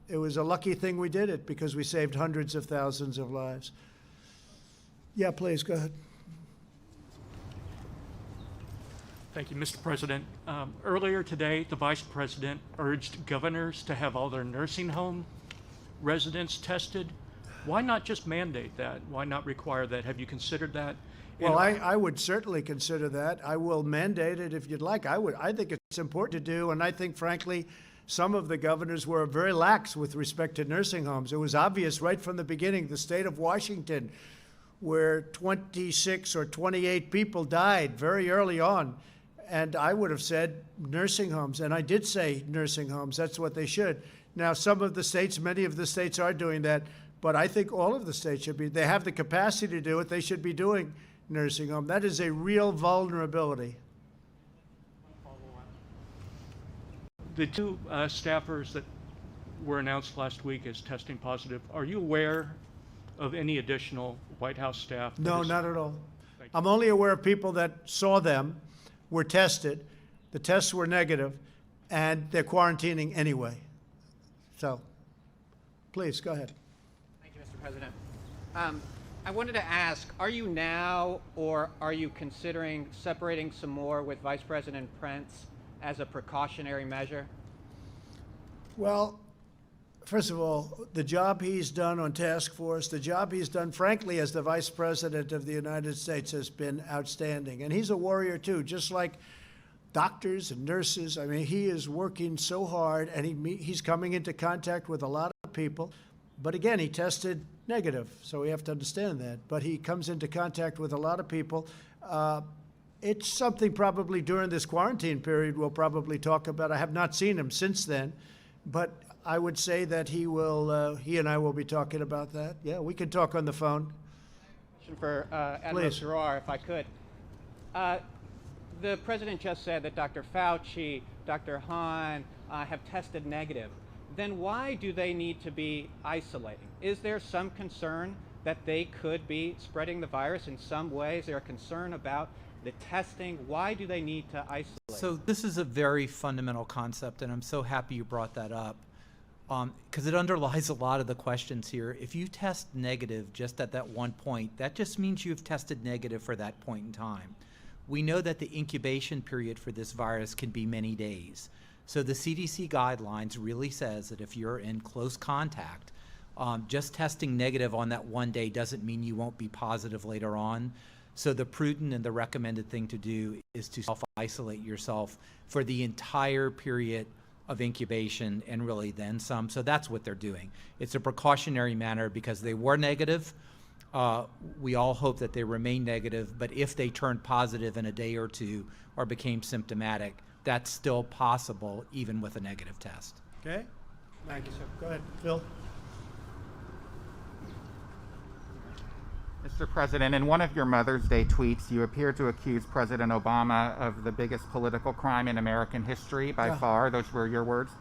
it was a lucky thing we did it, because we saved hundreds of thousands of lives. Yeah, please, go ahead. Thank you, Mr. President. Earlier today, the Vice President urged governors to have all their nursing home residents tested. Why not just mandate that? Why not require that? Have you considered that? Well, I would certainly consider that. I will mandate it if you'd like. I think it's important to do, and I think, frankly, some of the governors were very lax with respect to nursing homes. It was obvious right from the beginning. The state of Washington, where 26 or 28 people died very early on, and I would have said nursing homes, and I did say nursing homes. That's what they should. Now, some of the states, many of the states are doing that, but I think all of the states should be. They have the capacity to do it. They should be doing nursing home. That is a real vulnerability. The two staffers that were announced last week as testing positive, are you aware of any additional White House staff? No, not at all. I'm only aware of people that saw them, were tested, the tests were negative, and they're quarantining anyway. So, please, go ahead. Thank you, Mr. President. I wanted to ask, are you now, or are you considering separating some more with Vice President Pence as a precautionary measure? Well, first of all, the job he's done on task force, the job he's done, frankly, as the Vice President of the United States has been outstanding. And he's a warrior, too, just like doctors and nurses. I mean, he is working so hard, and he's coming into contact with a lot of people. But again, he tested negative, so we have to understand that. But he comes into contact with a lot of people. It's something probably during this quarantine period we'll probably talk about. I have not seen him since then, but I would say that he and I will be talking about that. Yeah, we can talk on the phone. Question for Admiral Giroir, if I could. The President just said that Dr. Fauci, Dr. Hahn have tested negative. Then why do they need to be isolating? Is there some concern that they could be spreading the virus in some way? Is there a concern about the testing? Why do they need to isolate? So this is a very fundamental concept, and I'm so happy you brought that up. because it underlies a lot of the questions here. If you test negative just at that one point, that just means you've tested negative for that point in time. We know that the incubation period for this virus can be many days. So the CDC guidelines really says that if you're in close contact, just testing negative on that one day doesn't mean you won't be positive later on. So the prudent and the recommended thing to do is to self-isolate yourself for the entire period of incubation and really then some. So that's what they're doing. It's a precautionary manner because they were negative. We all hope that they remain negative, but if they turned positive in a day or two or became symptomatic, that's still possible even with a negative test. Okay? Thank you, sir. Go ahead, Phil. Mr. President, in one of your Mother's Day tweets, you appear to accuse President Obama of the biggest political crime in American history by far. Those were your words.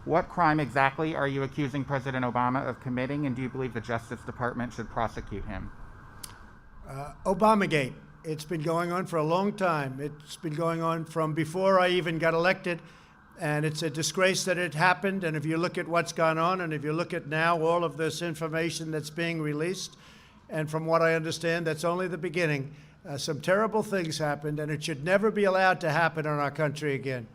What crime exactly are you accusing President Obama of committing, and do you believe the Justice Department should prosecute him? Obamagate. It's been going on for a long time. It's been going on from before I even got elected, and it's a disgrace that it happened. And if you look at what's gone on, and if you look at now all of this information that's being released, and from what I understand, that's only the beginning. Some terrible things happened, and it should never be allowed to happen in our country again.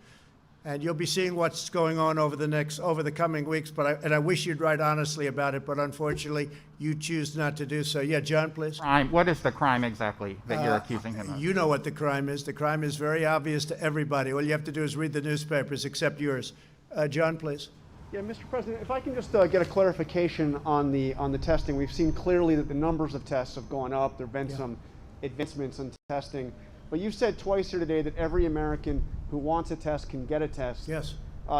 And you'll be seeing what's going on over the coming weeks. And I wish you'd write honestly about it, but unfortunately, you choose not to do so. Yeah, John, please. Crime. What is the crime exactly that you're accusing him of? You know what the crime is. The crime is very obvious to everybody. All you have to do is read the newspapers, except yours. John, please. Yeah, Mr. President, if I can just get a clarification on the testing. We've seen clearly that the numbers of tests have gone up. There have been some advancements in testing. But you've said twice here today that every American who wants a test can get a test. Yes.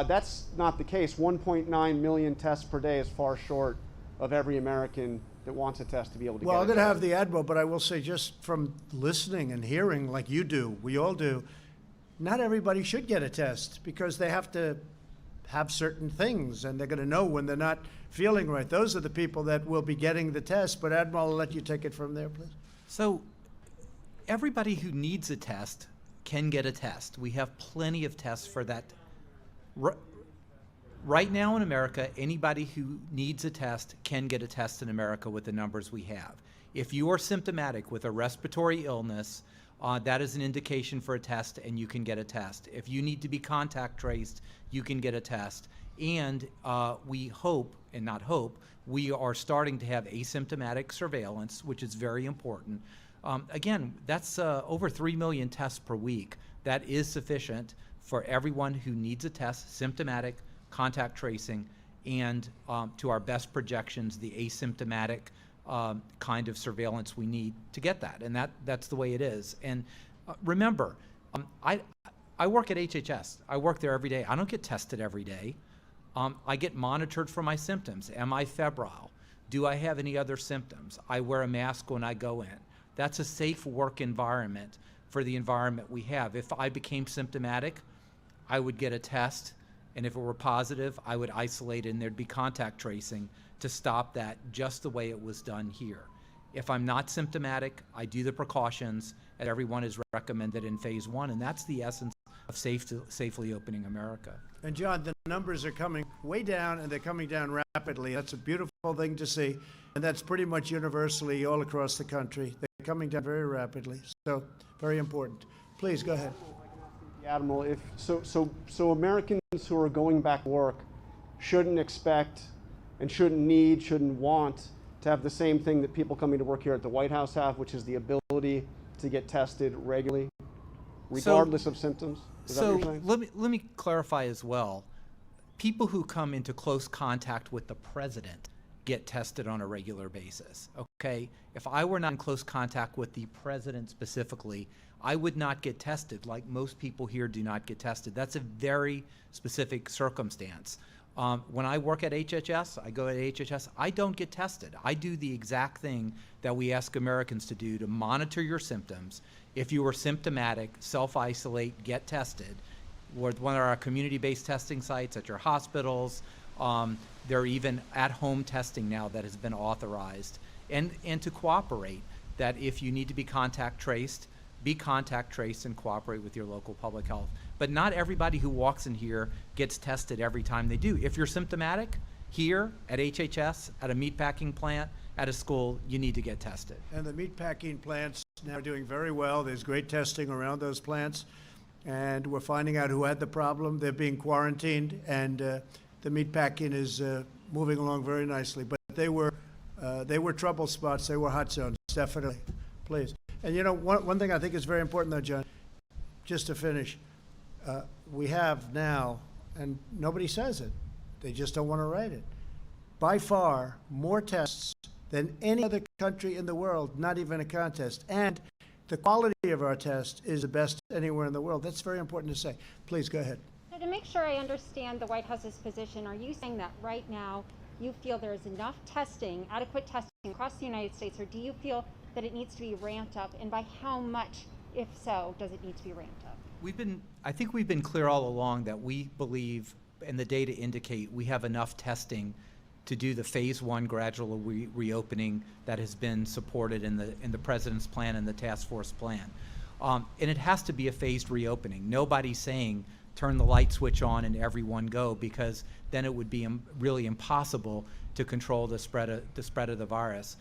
That's not the case. 1.9 million tests per day is far short of every American that wants a test to be able to get a test. Well, I'm going to have the Admiral, but I will say just from listening and hearing like you do, we all do, not everybody should get a test because they have to have certain things, and they're going to know when they're not feeling right. Those are the people that will be getting the test. But Admiral, I'll let you take it from there, please. So everybody who needs a test can get a test. We have plenty of tests for that. Right now in America, anybody who needs a test can get a test in America with the numbers we have. If you are symptomatic with a respiratory illness, that is an indication for a test, and you can get a test. If you need to be contact traced, you can get a test. And we hope, and not hope, we are starting to have asymptomatic surveillance, which is very important. Again, that's over 3 million tests per week. That is sufficient for everyone who needs a test, symptomatic, contact tracing, and to our best projections, the asymptomatic kind of surveillance we need to get that. And that's the way it is. And remember, I work at HHS. I work there every day. I don't get tested every day. I get monitored for my symptoms. Am I febrile? Do I have any other symptoms? I wear a mask when I go in. That's a safe work environment for the environment we have. If I became symptomatic, I would get a test, and if it were positive, I would isolate, and there'd be contact tracing to stop that just the way it was done here. If I'm not symptomatic, I do the precautions, and everyone is recommended in phase 1, and that's the essence of safely opening America. And John, the numbers are coming way down, and they're coming down rapidly. That's a beautiful thing to see, and that's pretty much universally all across the country. They're coming down very rapidly, so very important. Please, go ahead. Admiral, so Americans who are going back to work shouldn't expect and shouldn't want to have the same thing that people coming to work here at the White House have, which is the ability to get tested regularly, regardless of symptoms? Is that what you're saying? let me clarify as well. People who come into close contact with the president get tested on a regular basis, okay? If I were not in close contact with the president specifically, I would not get tested, like most people here do not get tested. That's a very specific circumstance. When I work at HHS, I go to HHS, I don't get tested. I do the exact thing that we ask Americans to do to monitor your symptoms. If you are symptomatic, self-isolate, get tested. With one of our community-based testing sites at your hospitals, there are even at-home testing now that has been authorized. And to cooperate, that if you need to be contact traced, be contact traced and cooperate with your local public health. But not everybody who walks in here gets tested every time they do. If you're symptomatic Here at HHS, at a meatpacking plant, at a school, you need to get tested. And the meatpacking plants now are doing very well. There's great testing around those plants. And we're finding out who had the problem. They're being quarantined, and the meatpacking is moving along very nicely. But they were trouble spots. They were hot zones, definitely. Please. And you know, one thing I think is very important, though, John, just to finish, we have now, and nobody says it, they just don't want to write it, by far more tests than any other country in the world, not even a contest. And the quality of our test is the best anywhere in the world. That's very important to say. Please go ahead. So to make sure I understand the White House's position, are you saying that right now you feel there is enough testing, adequate testing across the United States, or do you feel that it needs to be ramped up, and by how much, if so, does it need to be ramped up? I think we've been clear all along that we believe, and the data indicate, we have enough testing to do the phase 1 gradual reopening that has been supported in the president's plan and the task force plan. And it has to be a phased reopening. Nobody's saying turn the light switch on and everyone go, because then it would be really impossible to control the spread of the virus.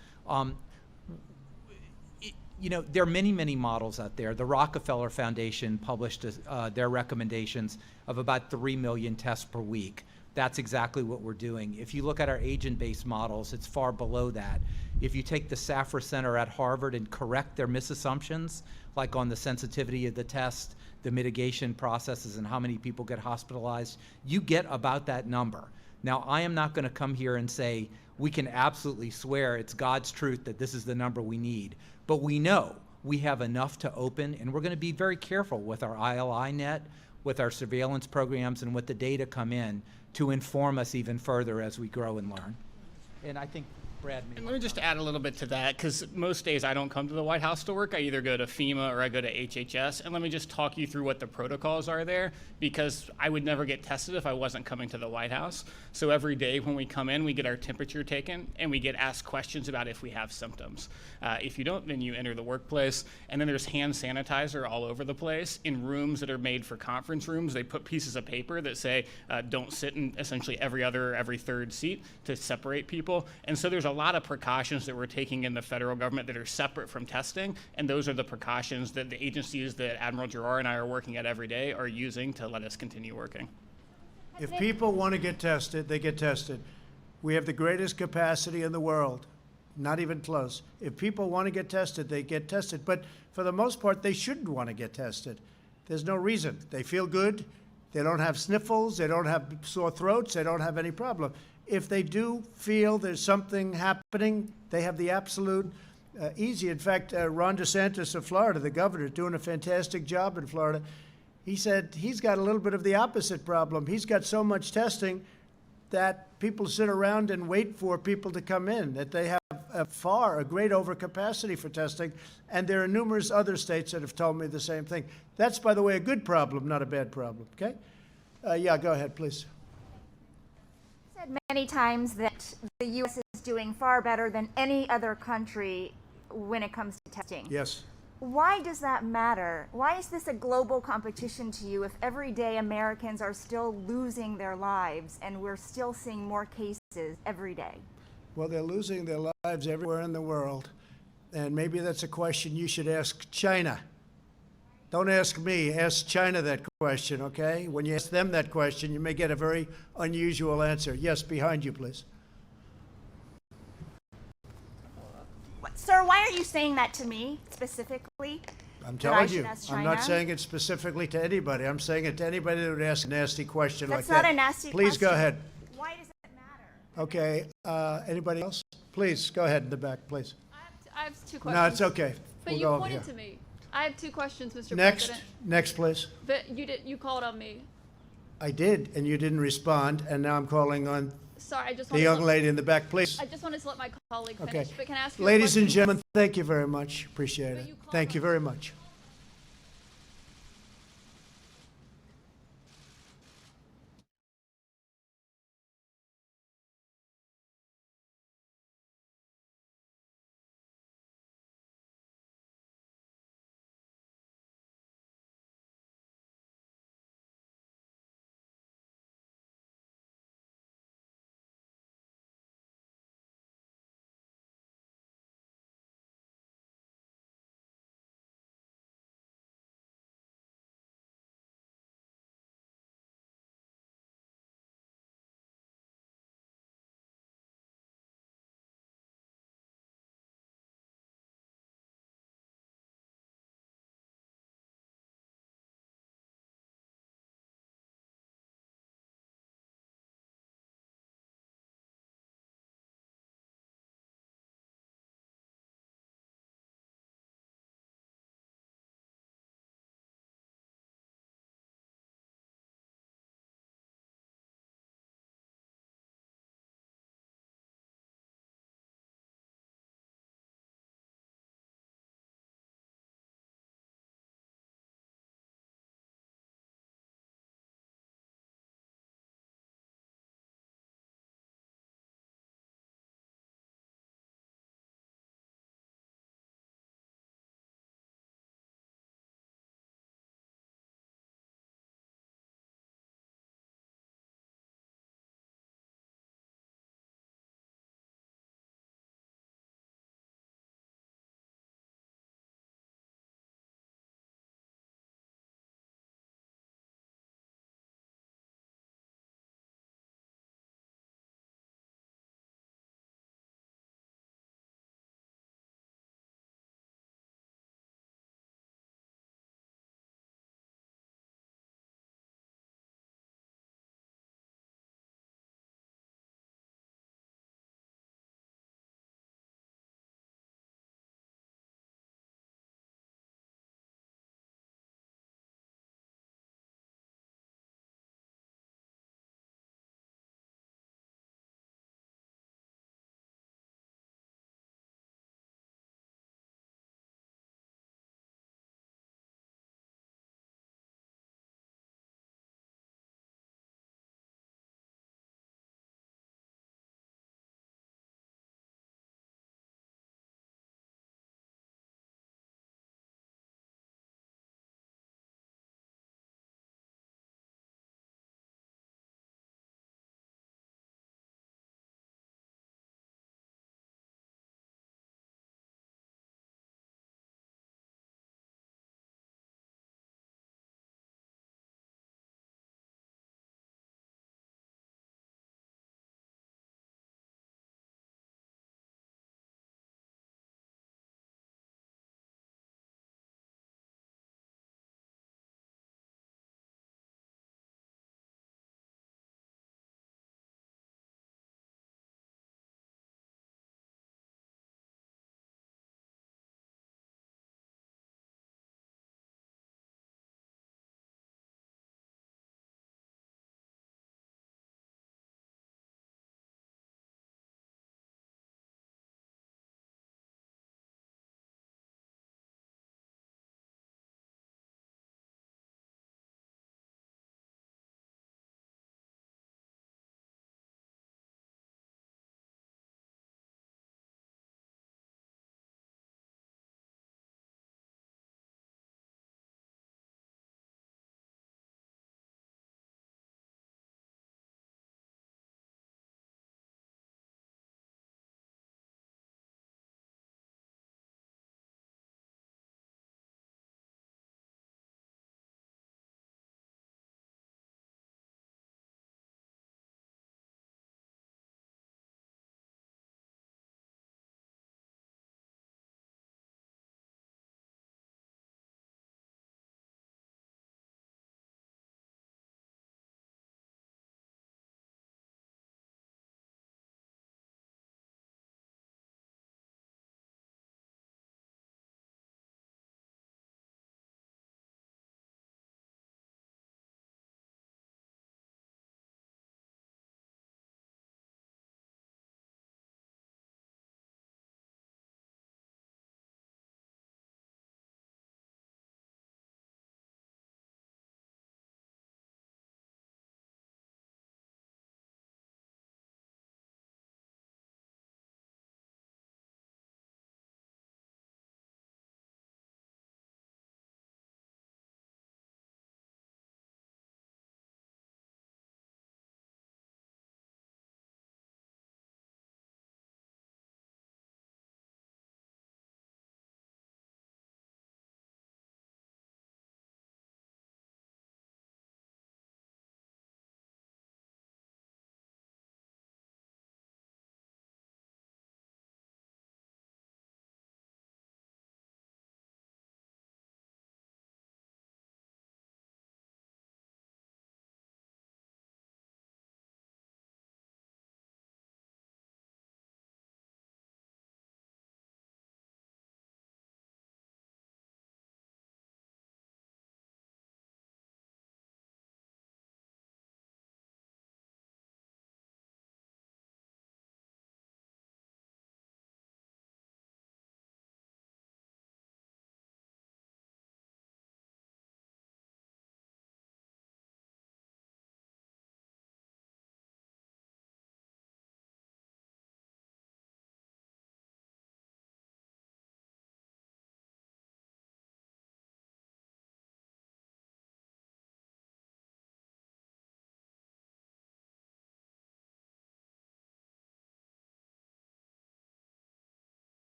You know, there are many, many models out there. The Rockefeller Foundation published their recommendations of about 3 million tests per week. That's exactly what we're doing. If you look at our agent-based models, it's far below that. If you take the Safra Center at Harvard and correct their misassumptions, like on the sensitivity of the test, the mitigation processes, and how many people get hospitalized, you get about that number. Now, I am not going to come here and say we can absolutely swear it's God's truth that this is the number we need, but we know we have enough to open, and we're going to be very careful with our ILI net, with our surveillance programs, and with the data come in to inform us even further as we grow and learn. And I think Brad may. And let me just add a little bit to that, because most days I don't come to the White House to work. I either go to FEMA or I go to HHS. And let me just talk you through what the protocols are there, because I would never get tested if I wasn't coming to the White House. So every day when we come in, we get our temperature taken and we get asked questions about if we have symptoms. If you don't, then you enter the workplace. And then there's hand sanitizer all over the place. In rooms that are made for conference rooms, they put pieces of paper that say don't sit in essentially every other or every third seat to separate people. And so there's a lot of precautions that we're taking in the federal government that are separate from testing, and those are the precautions that the agencies that Admiral Giroir and I are working at every day are using to let us continue working. If people want to get tested, they get tested. We have the greatest capacity in the world, not even close. If people want to get tested, they get tested. But for the most part, they shouldn't want to get tested. There's no reason. They feel good. They don't have sniffles. They don't have sore throats. They don't have any problem. If they do feel there's something happening, they have the absolute easy. In fact, Ron DeSantis of Florida, the governor, doing a fantastic job in Florida, he said he's got a little bit of the opposite problem. He's got so much testing that people sit around and wait for people to come in, that they have a great overcapacity for testing. And there are numerous other states that have told me the same thing. That's, by the way, a good problem, not a bad problem, okay? Yeah, go ahead, please. Said many times that the U.S. is doing far better than any other country when it comes to testing. Yes. Why does that matter? Why is this a global competition to you if every day Americans are still losing their lives and we're still seeing more cases every day? Well, they're losing their lives everywhere in the world. And maybe that's a question you should ask China. Don't ask me, ask China that question, okay? When you ask them that question, you may get a very unusual answer. Yes, behind you, please. Sir, why are you saying that to me specifically? I'm telling you, I'm not saying it specifically to anybody. I'm saying it to anybody that would ask a nasty question like that. That's not a nasty question. Please go ahead. Why does it matter? Okay, anybody else? Please, go ahead in the back, please. I have two questions. No, it's okay. But We'll you go over pointed here. to me. I have two questions, Mr. Next, President. next, please. But you called on me. I did, and you didn't respond, and now I'm calling on Sorry, I just the wanted young to, lady in the back, please. I just wanted to let my colleague Okay. finish. But can I ask you a Ladies and question? gentlemen, thank you very much. Appreciate it. Thank you very much.